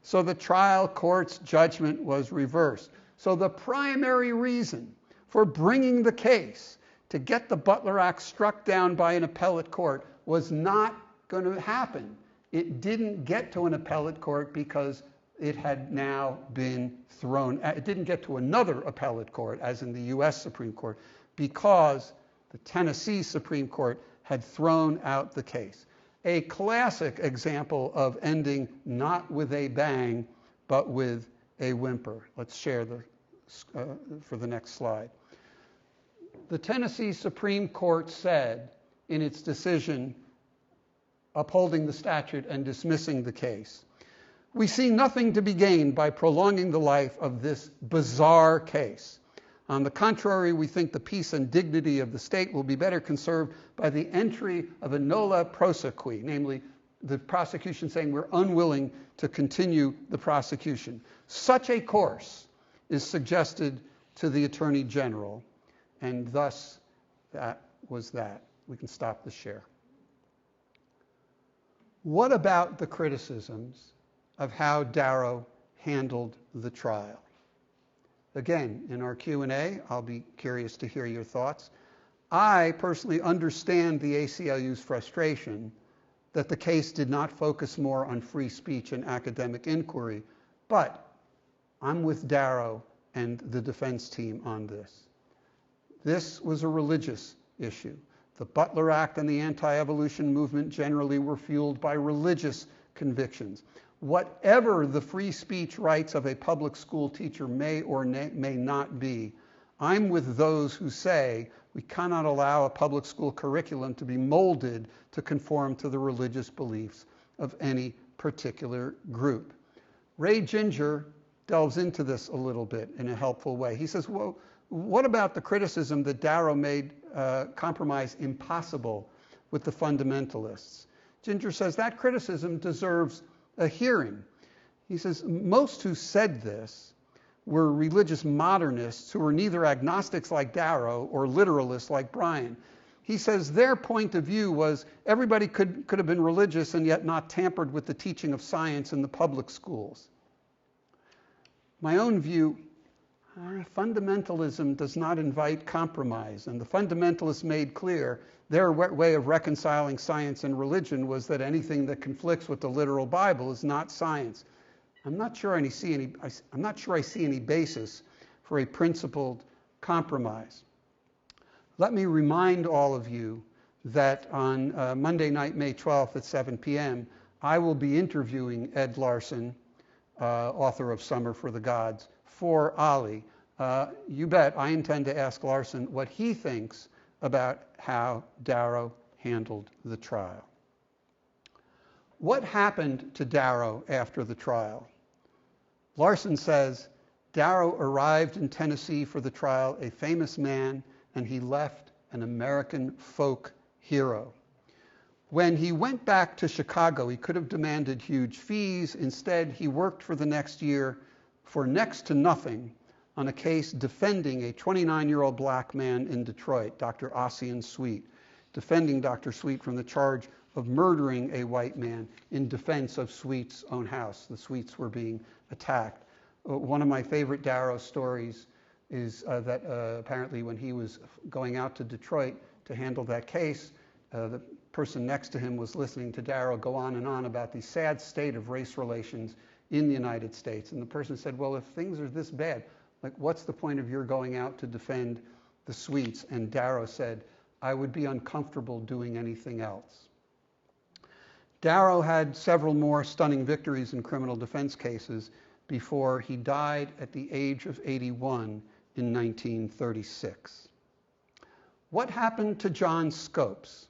So the trial court's judgment was reversed. So the primary reason for bringing the case to get the Butler Act struck down by an appellate court was not going to happen. It didn't get to an appellate court because it had now been thrown. It didn't get to another appellate court, as in the U.S. Supreme Court, because the Tennessee Supreme Court had thrown out the case. A classic example of ending not with a bang, but with a whimper. Let's share for the next slide. The Tennessee Supreme Court said in its decision upholding the statute and dismissing the case, "We see nothing to be gained by prolonging the life of this bizarre case. On the contrary, we think the peace and dignity of the state will be better conserved by the entry of a nolla prosequi," namely the prosecution saying we're unwilling to continue the prosecution. Such a course is suggested to the Attorney General, and thus that was that. We can stop the share. What about the criticisms of how Darrow handled the trial? Again, in our Q&A, I'll be curious to hear your thoughts. I personally understand the ACLU's frustration that the case did not focus more on free speech and academic inquiry, but I'm with Darrow and the defense team on this. This was a religious issue. The Butler Act and the anti-evolution movement generally were fueled by religious convictions. Whatever the free speech rights of a public school teacher may or may not be, I'm with those who say we cannot allow a public school curriculum to be molded to conform to the religious beliefs of any particular group. Ray Ginger delves into this a little bit in a helpful way. He says, well, what about the criticism that Darrow made compromise impossible with the fundamentalists? Ginger says that criticism deserves a hearing. He says most who said this were religious modernists who were neither agnostics like Darrow or literalists like Bryan. He says their point of view was everybody could have been religious and yet not tampered with the teaching of science in the public schools. My own view, fundamentalism does not invite compromise, and the fundamentalists made clear their way of reconciling science and religion was that anything that conflicts with the literal Bible is not science. I'm not sure I see any basis for a principled compromise. Let me remind all of you that on Monday night, May 12th at 7 p.m., I will be interviewing Ed Larson, author of Summer for the Gods, for OLLI. You bet I intend to ask Larson what he thinks about how Darrow handled the trial. What happened to Darrow after the trial? Larson says, Darrow arrived in Tennessee for the trial, a famous man, and he left an American folk hero. When he went back to Chicago, he could have demanded huge fees. Instead, he worked for the next year for next to nothing on a case defending a 29-year-old black man in Detroit, Dr. Ossian Sweet, defending Dr. Sweet from the charge of murdering a white man in defense of Sweet's own house. The Sweets were being attacked. One of my favorite Darrow stories is that apparently when he was going out to Detroit to handle that case, the person next to him was listening to Darrow go on and on about the sad state of race relations in the United States. And the person said, well, if things are this bad, like, what's the point of your going out to defend the Swedes? And Darrow said, I would be uncomfortable doing anything else. Darrow had several more stunning victories in criminal defense cases before he died at the age of 81 in 1936. What happened to John Scopes?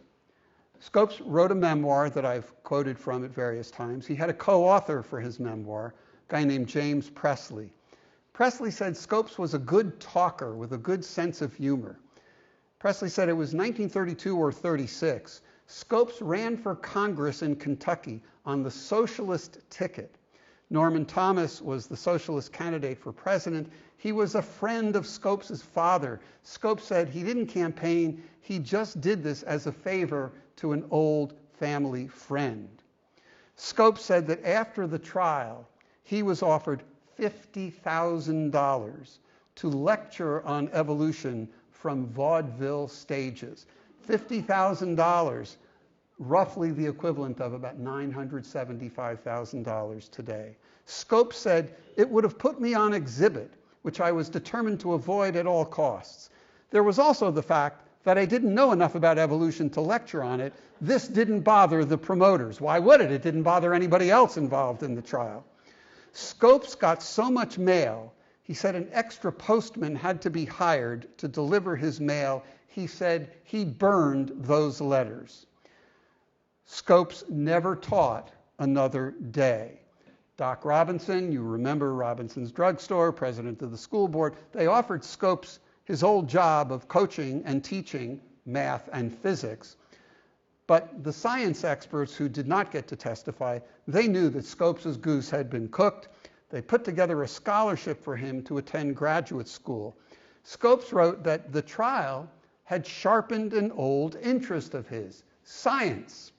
Scopes wrote a memoir that I've quoted from at various times. He had a co-author for his memoir, a guy named James Presley. Presley said Scopes was a good talker with a good sense of humor. Presley said it was 1932 or 36. Scopes ran for Congress in Kentucky on the socialist ticket. Norman Thomas was the socialist candidate for president. He was a friend of Scopes' father. Scopes said he didn't campaign, he just did this as a favor to an old family friend. Scopes said that after the trial, he was offered $50,000 to lecture on evolution from vaudeville stages. $50,000, roughly the equivalent of about $975,000 today. Scopes said, it would have put me on exhibit, which I was determined to avoid at all costs. There was also the fact that I didn't know enough about evolution to lecture on it. This didn't bother the promoters. Why would it? It didn't bother anybody else involved in the trial. Scopes got so much mail, he said an extra postman had to be hired to deliver his mail. He said he burned those letters. Scopes never taught another day. Doc Robinson, you remember Robinson's Drugstore, president of the school board, they offered Scopes his old job of coaching and teaching math and physics. But the science experts who did not get to testify, they knew that Scopes' goose had been cooked. They put together a scholarship for him to attend graduate school. Scopes wrote that the trial had sharpened an old interest of his, science.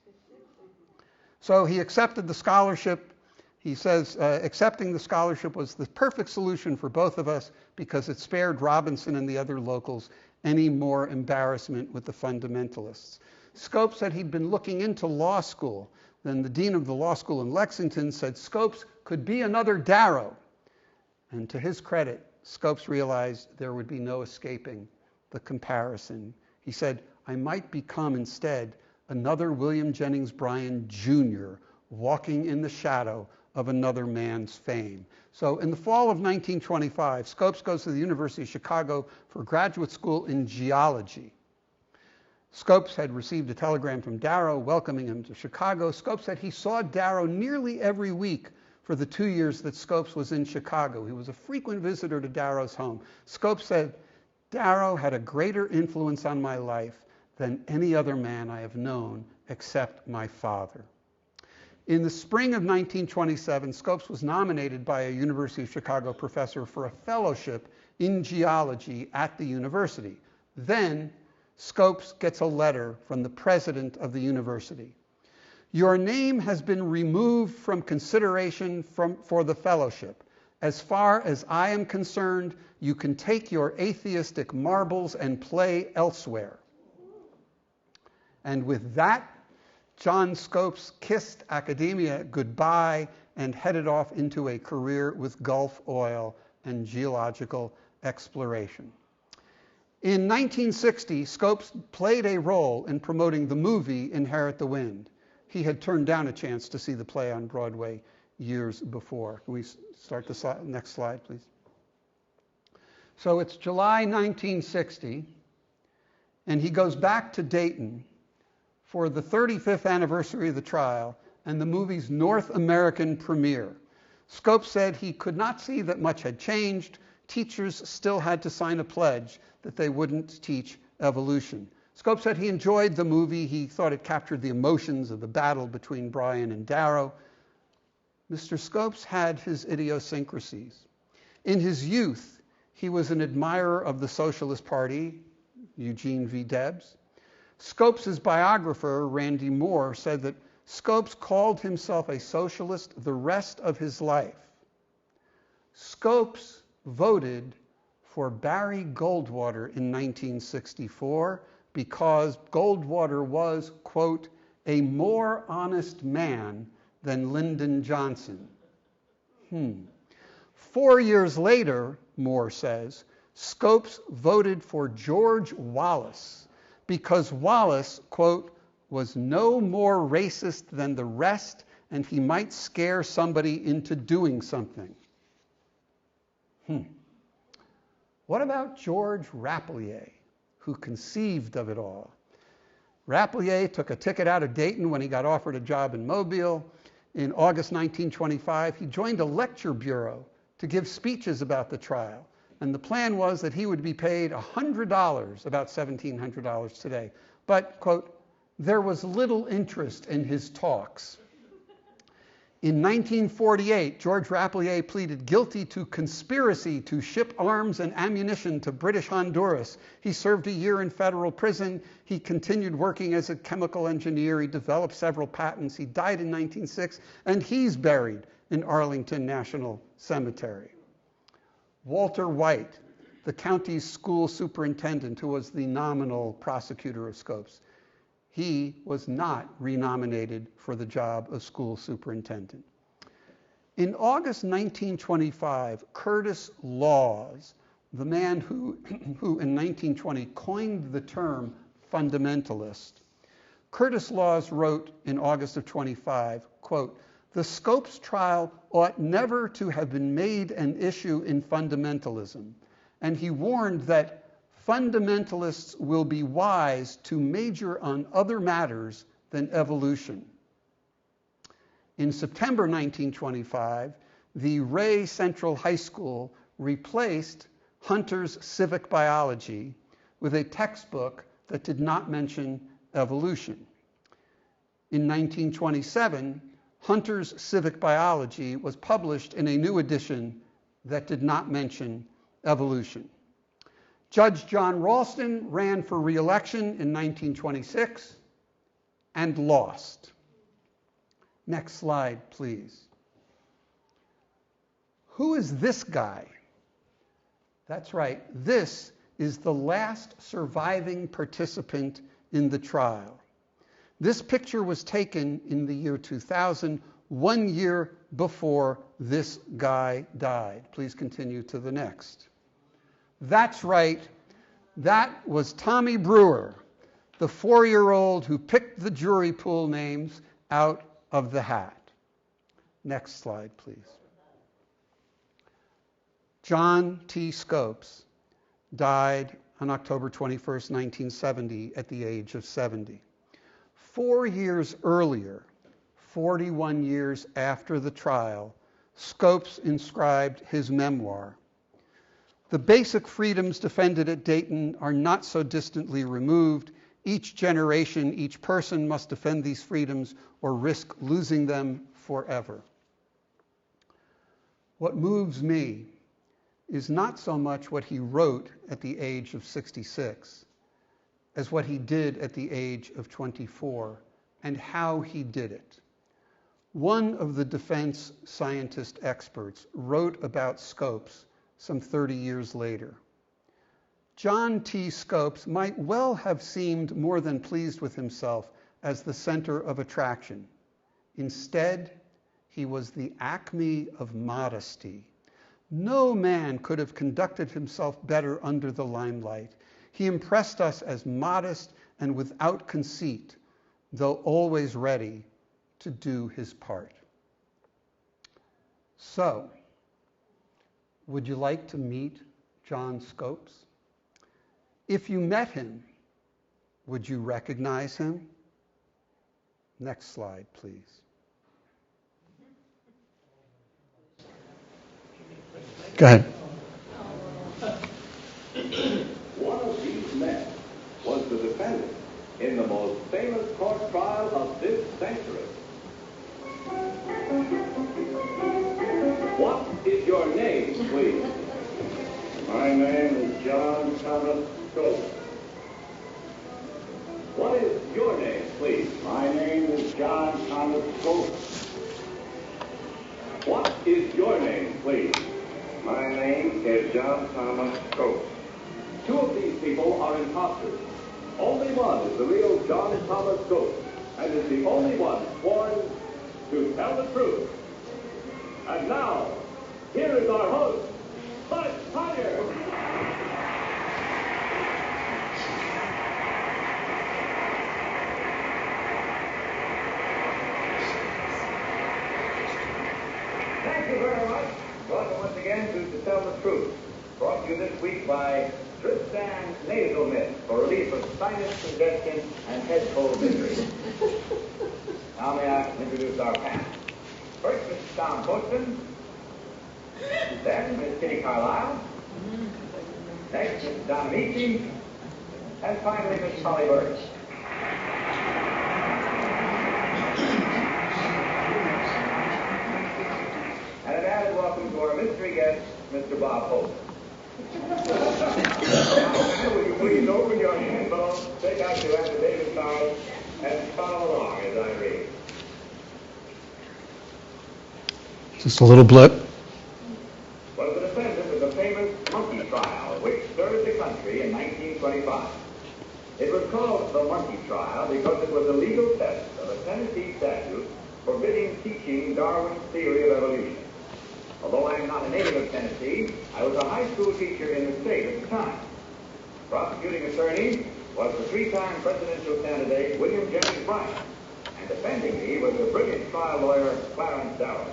So he accepted the scholarship. He says accepting the scholarship was the perfect solution for both of us because it spared Robinson and the other locals any more embarrassment with the fundamentalists. Scopes said he'd been looking into law school. Then the dean of the law school in Lexington said Scopes could be another Darrow. And to his credit, Scopes realized there would be no escaping the comparison. He said, I might become instead another William Jennings Bryan Jr. walking in the shadow of another man's fame. So in the fall of 1925, Scopes goes to the University of Chicago for graduate school in geology. Scopes had received a telegram from Darrow welcoming him to Chicago. Scopes said he saw Darrow nearly every week for the 2 years that Scopes was in Chicago. He was a frequent visitor to Darrow's home. Scopes said, Darrow had a greater influence on my life than any other man I have known except my father. In the spring of 1927, Scopes was nominated by a University of Chicago professor for a fellowship in geology at the university. Then Scopes gets a letter from the president of the university. Your name has been removed from consideration for the fellowship. As far as I am concerned, you can take your atheistic marbles and play elsewhere. And with that, John Scopes kissed academia goodbye and headed off into a career with Gulf oil and geological exploration. In 1960, Scopes played a role in promoting the movie Inherit the Wind. He had turned down a chance to see the play on Broadway years before. Can we start the next slide, please? So it's July 1960, and he goes back to Dayton for the 35th anniversary of the trial and the movie's North American premiere. Scopes said he could not see that much had changed. Teachers still had to sign a pledge that they wouldn't teach evolution. Scopes said he enjoyed the movie. He thought it captured the emotions of the battle between Bryan and Darrow. Mr. Scopes had his idiosyncrasies. In his youth, he was an admirer of the Socialist Party, Eugene V. Debs. Scopes' biographer, Randy Moore, said that Scopes called himself a socialist the rest of his life. Scopes voted for Barry Goldwater in 1964 because Goldwater was, quote, a more honest man than Lyndon Johnson. 4 years later, Moore says, Scopes voted for George Wallace because Wallace, quote, was no more racist than the rest and he might scare somebody into doing something. What about George Rapelier, who conceived of it all? Rapelier took a ticket out of Dayton when he got offered a job in Mobile. In August 1925, he joined a lecture bureau to give speeches about the trial. And the plan was that he would be paid $100, about $1,700 today. But, quote, there was little interest in his talks. In 1948, George Rapelier pleaded guilty to conspiracy to ship arms and ammunition to British Honduras. He served a year in federal prison. He continued working as a chemical engineer. He developed several patents. He died in 1906, and he's buried in Arlington National Cemetery. Walter White, the county's school superintendent who was the nominal prosecutor of Scopes, he was not renominated for the job of school superintendent. In August 1925, Curtis Laws, the man who in 1920 coined the term fundamentalist, Curtis Laws wrote in August of 25, quote, the Scopes trial ought never to have been made an issue in fundamentalism, and he warned that fundamentalists will be wise to major on other matters than evolution. In September 1925, the Ray Central High School replaced Hunter's Civic Biology with a textbook that did not mention evolution. In 1927, Hunter's Civic Biology was published in a new edition that did not mention evolution. Judge John Ralston ran for re-election in 1926 and lost. Next slide, please. Who is this guy? That's right, this is the last surviving participant in the trial. This picture was taken in the year 2000, 1 year before this guy died. Please continue to the next. That's right, that was Tommy Brewer, the 4-year-old who picked the jury pool names out of the hat. Next slide, please. John T. Scopes died on October 21st, 1970, at the age of 70. 4 years earlier, 41 years after the trial, Scopes inscribed his memoir. The basic freedoms defended at Dayton are not so distantly removed. Each generation, each person must defend these freedoms or risk losing them forever. What moves me is not so much what he wrote at the age of 66, as what he did at the age of 24 and how he did it. One of the defense scientist experts wrote about Scopes some 30 years later. John T. Scopes might well have seemed more than pleased with himself as the center of attraction. Instead, he was the acme of modesty. No man could have conducted himself better under the limelight. He impressed us as modest and without conceit, though always ready to do his part. So, would you like to meet John Scopes? If you met him, would you recognize him? Next slide, please. Go ahead. One of these men was the defendant in the most famous court trial of this century. What is your name, please? My name is John Thomas Scopes. What is your name, please? My name is John Thomas Scopes. What is your name, please? My name is John Thomas Coates. Two of these people are imposters. Only one is the real John Thomas Coates, and is the only one sworn to tell the truth. And now, here is our host, Bud Tyre. Thank you very much. Welcome once again to Tell the Truth. Brought to you this week by Tristan Nasal Mist for relief of sinus congestion and head cold misery. Now may I introduce our panel. First, Mr. Tom Poston. Then, Miss Kitty Carlisle. Next, Mr. Doug Mishkin. And finally, Miss Polly Burke. And an added welcome to our mystery guest, Mr. Bob Hope. Now, will you please open your handphones, take out your affidavit cards, and follow along as I read. Just a little blip. Was the defendant of the famous monkey trial, which stirred the country in 1925. It was called the monkey trial because it was a legal test of a Tennessee statute forbidding teaching Darwin's theory of evolution. Although I am not a native of Tennessee, I was a high school teacher in the state at the time. Prosecuting attorney was the three-time presidential candidate William Jennings Bryan, and defending me was the brilliant trial lawyer Clarence Darrow.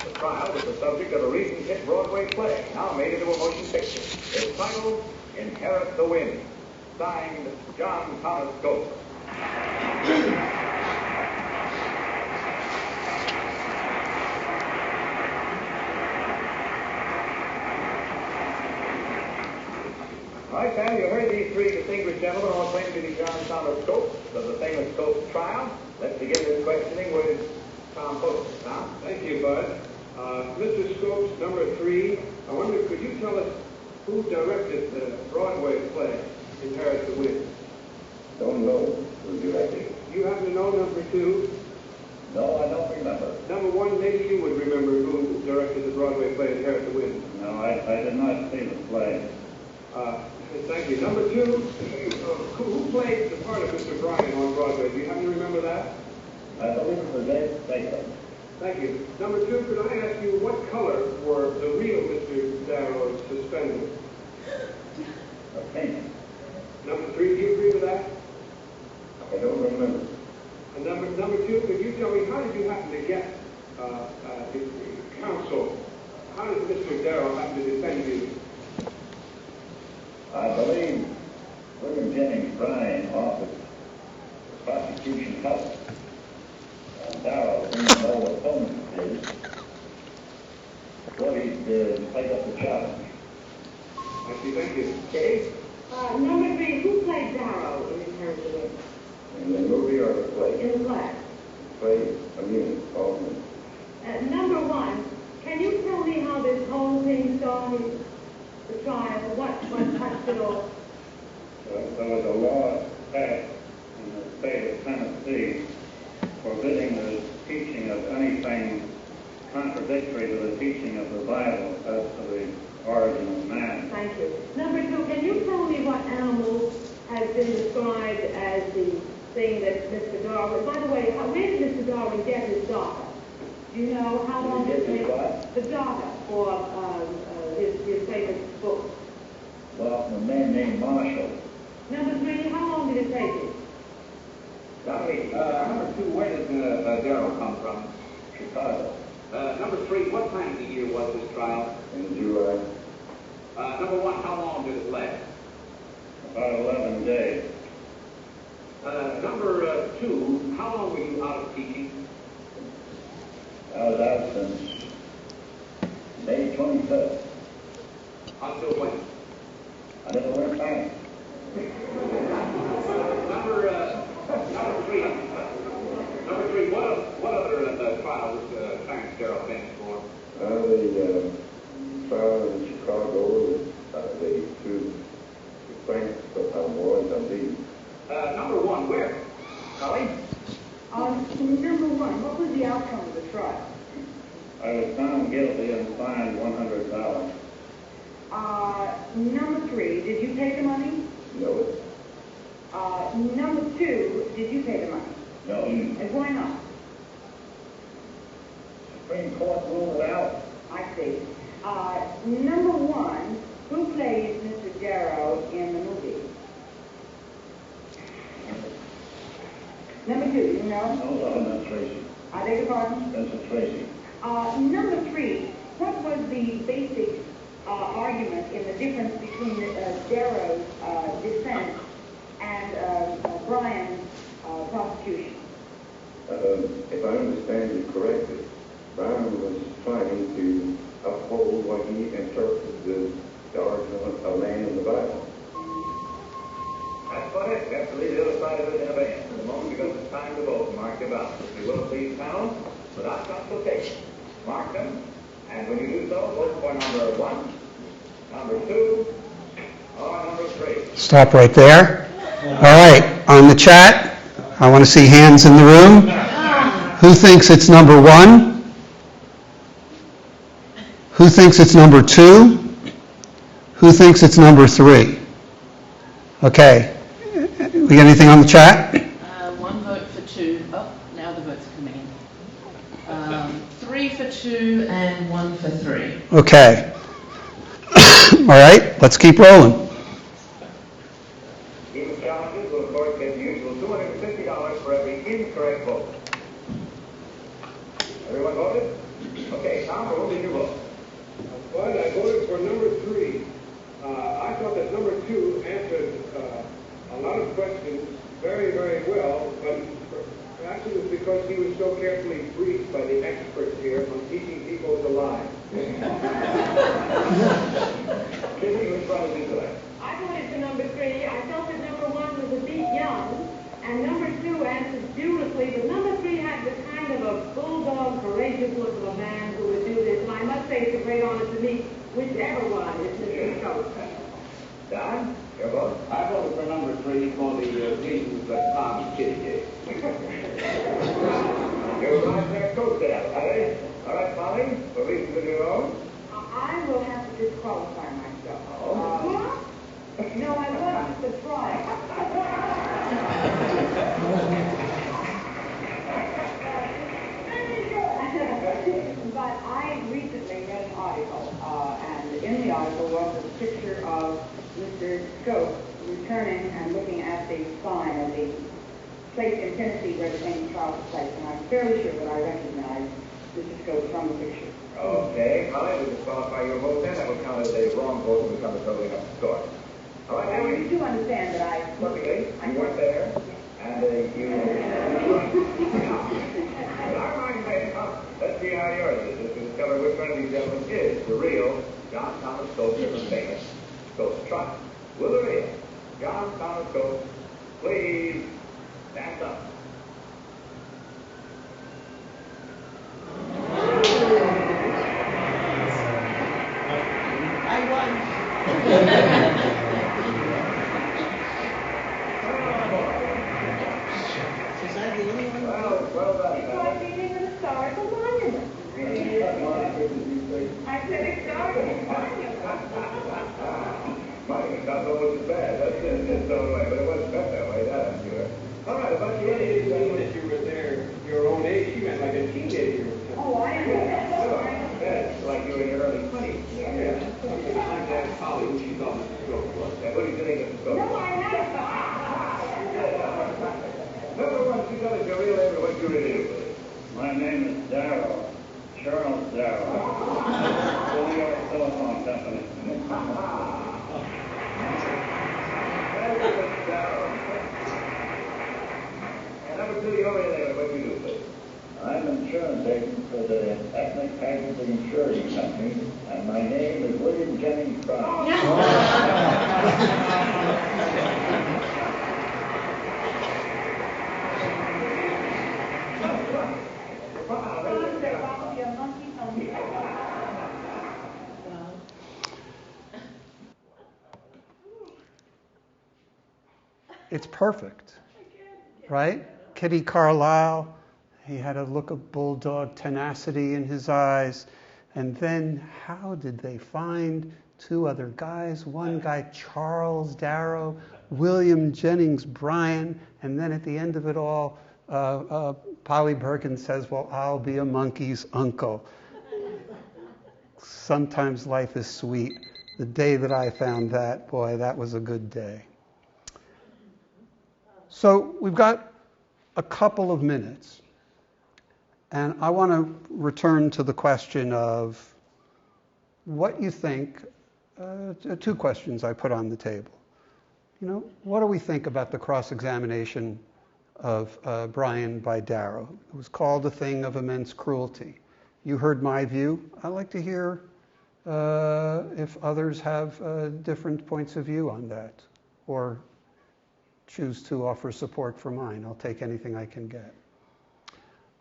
The trial was the subject of a recent hit Broadway play, now made into a motion picture. Its title, Inherit the Wind, signed John Thomas Coates. All right, Sam, you heard these three distinguished gentlemen all claim to be John Thomas Coates of the famous Coates trial. Let's begin this questioning with Tom Coates. Tom? Thank you, Bud. Mr. Scopes, number 3, I wonder, could you tell us who directed the Broadway play, Inherit the Wind? Don't know who directed. You happen to know number 2? No, I don't remember. Number 1, maybe you would remember who directed the Broadway play, Inherit the Wind. No, I did not see the play. Thank you. Number 2, who played the part of Mr. Bryan on Broadway? Do you happen to remember that? I believe it was Ed Baker. Thank you. Number 2, could I ask you what color were the real Mr. Darrow's suspenders? Pink. Number 3, do you agree with that? I don't remember. And number 2, could you tell me how did you happen to get the counsel? How did Mr. Darrow happen to defend you? I believe William Jennings Bryan offered the prosecution help. And Darrow, being an old opponent of his, thought he'd take up the challenge. Thank you. Okay? Number 3, who played Darrow in Inherit the Wind? In the movie or the play? In the play. Play a music, all of it. Number 1, can you tell me how this whole thing started? The trial, what touched it all? There was a law passed in the state of Tennessee forbidding the teaching of anything contradictory to the teaching of the Bible as to the origin of man. Thank you. Number 2, can you tell me what animal has been described as the thing that Mr. Darwin... By the way, where did Mr. Darwin get his data? Do you know how long Did it he get takes? what? The data for his famous book. Well, from a man named Marshall. Number 3, how long did it take you? Number 2, where did Darrow come from? Chicago. Number 3, what time of the year was this trial? In July. Number 1, how long did it last? About 11 days. Number 2, how long were you out of teaching? I was out since May 23rd. Until when? I never went back. Number 3, what other trial was Clarence Darrow famous for? The trial in Chicago, the two Frank boys on these. Number 1, where? Holly? Number 1, what was the outcome of the trial? I was found guilty guilty and fined $100. Number 3, did you pay the money? No. Number 2, did you pay the money? No. And why not? Supreme Court ruled it out. I see. Number 1, who plays Mr. Darrow in the movie? Number 2, you know? No, that's Tracy. I beg your pardon? That's Tracy. Number 3, what was the basic argument in the difference between Darrow's defense and Brian's prosecution? If I understand you correctly, Brian was trying to uphold what he interpreted as the argument of man in the Bible. That's funny. You have to leave the other side of it in abeyance for the moment because it's time to vote. Mark your ballots. If you will, please count without consultation. Mark them, and when you do so, vote for number 1, number 2, or number 3. Stop right there. All right, on the chat, I want to see hands in the room. Who thinks it's number 1? Who thinks it's number 2? Who thinks it's number 3? Okay. We got anything on the chat? 1 vote for 2. Oh, now the votes are coming in. 3 for 2 and 1 for 3. Okay. All right, let's keep rolling. Even challenges will, of course, get the usual $250 for every incorrect vote. Everyone voted? Okay, Tom, for whom did you vote? But I voted for number 3. I thought that number 2 answered a lot of questions very, very well, but perhaps it was because he was so carefully briefed by the experts here on teaching people to lie. Kitty, which one did you select? I voted for number 3. I felt that number 1 was a bit young, and number 2 answered beautifully, but number 3 had the kind of a bulldog, courageous look of a man who would do this, and I must say it's a great honor to me, whichever one is Mr. Coates. Don, your vote? I voted for number 3 for the reasons that Tom and Kitty gave. You're right there, coach there, okay? All right, Molly, for reasons of your own? I will have to disqualify myself. Oh. No, I wasn't the try. But I recently read an article, and in the article was a picture of Mr. Scopes returning and looking at the sign of the place in Tennessee where the famous trial took place, and I'm fairly sure that I recognize Mr. Scopes from the picture. Okay, Molly, we disqualify your vote then. That will count as a wrong vote and become a totaling up the score. All right, Now, now you do understand that I... perfectly. You weren't there, and you... In our mind, let's see how yours is to discover which one of these gentlemen is the real John Thomas Scopes of the famous Scopes trial. Will the real John Thomas Scopes please stand up? I won. Was I the only one? Well done. It's like being an historical monument. I said historical monument. Mine sounds almost as bad. That's in its own way, but it wasn't meant that way, that I'm sure. All right, about you. It didn't mean that you were there your own age. You meant like a teenager. Oh, I understand. That's like you were in your early 20s. Yeah. My dad Polly, who she thought Mr. Scopes was. And what do you think of the Scopes? No, I haven't. Number 1, you tell us your real name and what you really do. My name is Darrow, Charles Darrow, New York Telephone Company. Very good, Mr. Darrow. And number 2, your real name and what you do, please. I'm insurance agent for the Ethnic Casualty Insurance Company, and my name is William Jennings Brown. It's perfect, right? Kitty Carlisle, he had a look of bulldog tenacity in his eyes. And then how did they find two other guys? One guy, Charles Darrow, William Jennings Bryan, and then at the end of it all, Polly Bergen says, well, I'll be a monkey's uncle. Sometimes life is sweet. The day that I found that, boy, that was a good day. So we've got a couple of minutes. And I want to return to the question of what you think, two questions I put on the table. What do we think about the cross-examination of Bryan by Darrow? It was called a thing of immense cruelty. You heard my view. I'd like to hear if others have different points of view on that, or choose to offer support for mine. I'll take anything I can get.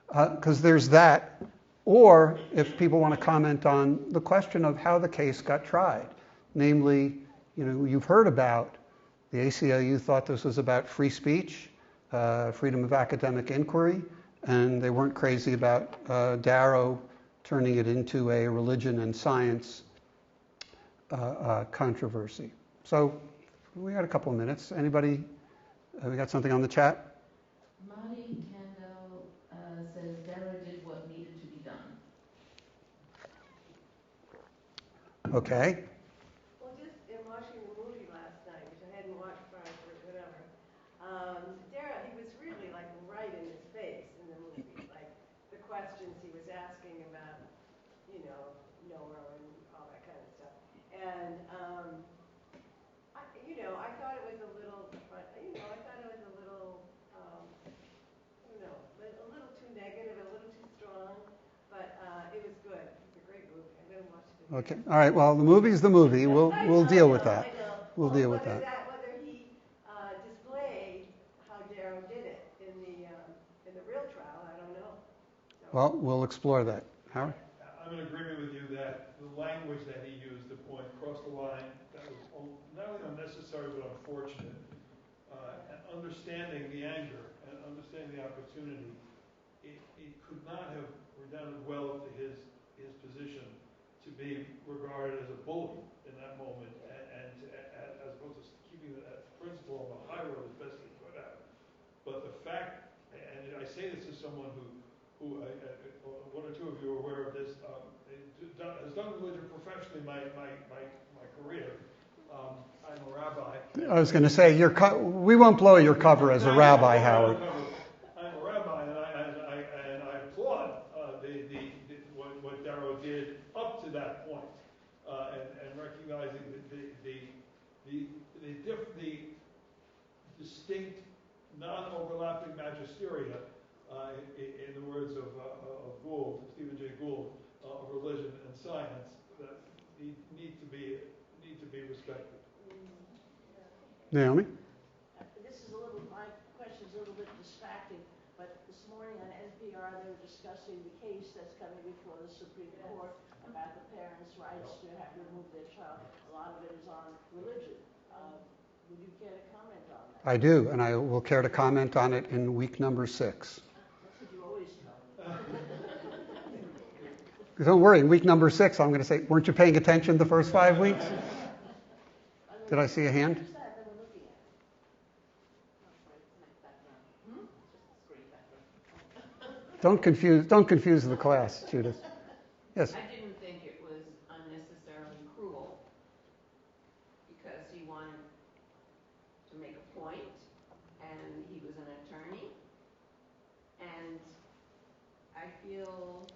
Because there's that. Or if people want to comment on the question of how the case got tried. Namely, you've heard about the ACLU thought this was about free speech, freedom of academic inquiry, and they weren't crazy about Darrow turning it into a religion and science controversy. So we got a couple of minutes. Anybody, we got something on the chat? Marty Kando says Darrow did what needed to be done. Okay. Well, just in watching the movie last night, which I hadn't watched prior to it, whatever, Darrow, he was really like right in his face in the movie. Like the questions he was asking about, Noah and all that kind of stuff. And, I thought it was a little, I thought it was a little, I don't know, a little too negative, a little too strong, but it was good. It's a great movie. I'm going to watch it again. Okay. All right. Well, the movie's the movie. We'll deal with that. We'll deal with that. Whether he displayed how Darrow did it in the real trial, I don't know. So. Well, we'll explore that. Howard? I'm in agreement with you that the language that he used, the point cross the line, that was not only unnecessary but unfortunate. And understanding the anger and understanding the opportunity, it could not have redounded well to his position to be regarded as a bully in that moment, and as opposed to keeping that principle on the high road as best he could have. But the fact, and I say this as someone who one or two of you are aware of this, has done religion professionally my career. I'm a rabbi. I was going to say, we won't blow your cover as a rabbi, Howard. I'm a rabbi, and I applaud what Darrow did up to that point, and recognizing the distinct, non-overlapping magisteria, in the words of Gould, Stephen Jay Gould, of religion and science, that need to be respected. Naomi? My question's a little bit distracting, but this morning on NPR they were discussing the case that's coming before the Supreme Court about the parents' rights to have removed their child. A lot of it is on religion. Would you care to comment on that? I do, and I will care to comment on it in week number 6. That's what you always tell me. Don't worry, in week number 6, I'm going to say, weren't you paying attention the first 5 weeks? Did I see a hand? Don't confuse the class, Judith. Yes. I didn't think it was unnecessarily cruel because he wanted to make a point, and he was an attorney. And I feel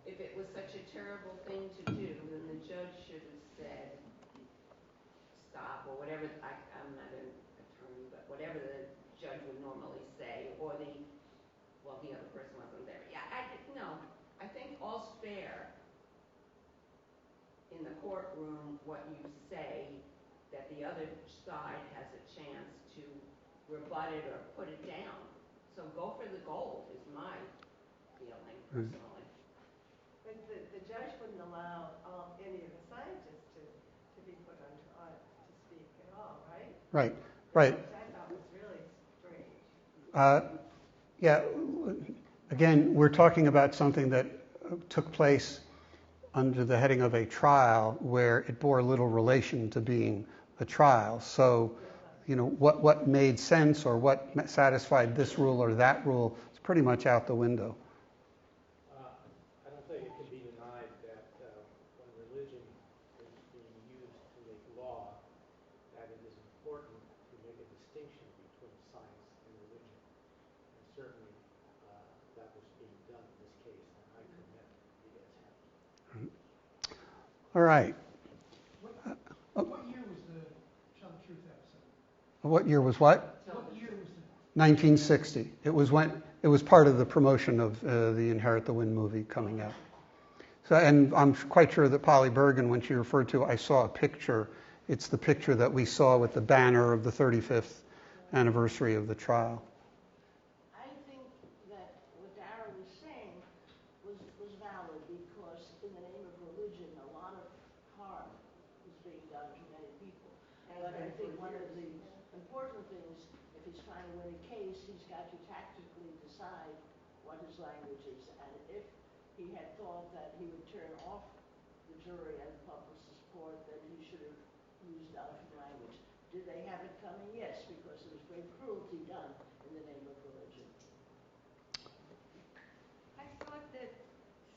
if it was such a terrible thing to do, then the judge should have said stop or whatever. I'm not an attorney, but whatever the judge would normally say, or the other person wasn't there. Yeah, I think all's fair in the courtroom what you say, that the other side has a chance to rebut it or put it down. So go for the gold is my feeling personally. But the judge wouldn't allow any of the scientists to be put on to speak at all, right? Right. Which I thought was really strange. Yeah, again, we're talking about something that took place under the heading of a trial where it bore little relation to being a trial. So, what made sense or what satisfied this rule or that rule is pretty much out the window. I don't think it can be denied that when religion is being used to make law, that it is important to make a distinction between science and religion. And certainly that was being done in this case, and I commend the attempt. All right. What year was the Tell the Truth episode? What year was what? What year was it? 1960. It was part of the promotion of the Inherit the Wind movie coming out. So, and I'm quite sure that Polly Bergen, when she referred to, I saw a picture. It's the picture that we saw with the banner of the 35th anniversary of the trial. I think that what Dara was saying was valid because in the name of religion, a lot of harm was being done to many people. But I think one of the important things, if he's trying to win a case, he's got to tactically decide what his language is. And if he had thought that he would turn off the jury and publish his support, then he should have used other language. Did they have it coming? Yes, because there was great cruelty done in the name of religion. I thought that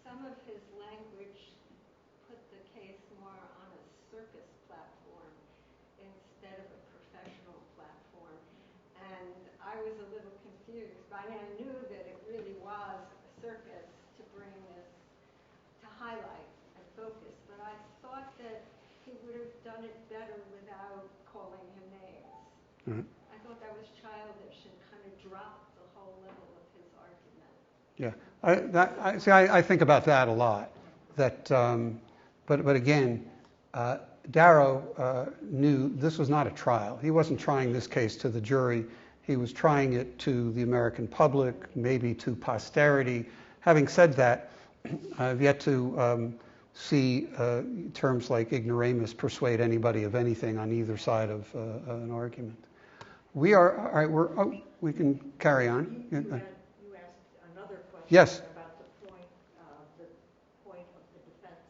some of his language put the case more on a circus platform instead of a professional platform. And I was a little confused. I mean, I knew that it really was a circus to bring this, to highlight and focus, but I thought that he would have done it better without calling him names. Mm-hmm. I thought that was childish and kind of dropped the whole level of his argument. Yeah, I think about that a lot. That, but again, Darrow knew this was not a trial. He wasn't trying this case to the jury. He was trying it to the American public, maybe to posterity. Having said that, I've yet to see terms like ignoramus persuade anybody of anything on either side of an argument. We are, all right, we can carry on. You asked another question Yes. about the point of the defense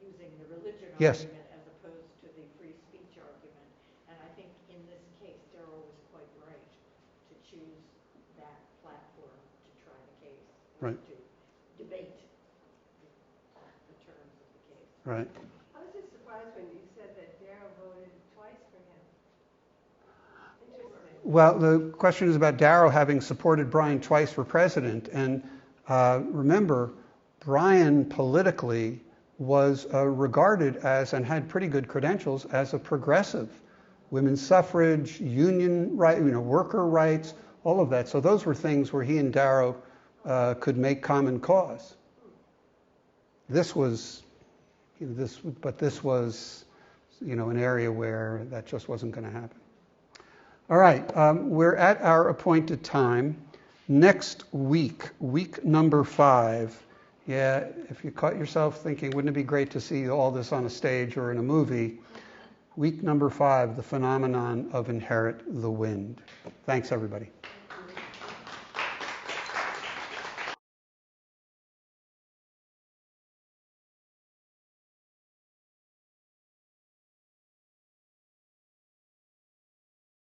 using the religion Yes. argument as opposed to the free speech argument. And I think in this case, Darrow was quite right to choose that platform to try the case, Right. to debate the terms of the case. Right. I was just surprised when you said that Darrow voted twice for him. Interesting. Well, the question is about Darrow having supported Bryan twice for president. And remember, Bryan politically was regarded as, and had pretty good credentials, as a progressive. Women's suffrage, union right, worker rights, all of that. So those were things where he and Darrow could make common cause. This was, this was, an area where that just wasn't going to happen. All right, we're at our appointed time. Next week, week number 5. Yeah, if you caught yourself thinking, wouldn't it be great to see all this on a stage or in a movie? Week number 5, the phenomenon of Inherit the Wind. Thanks, everybody.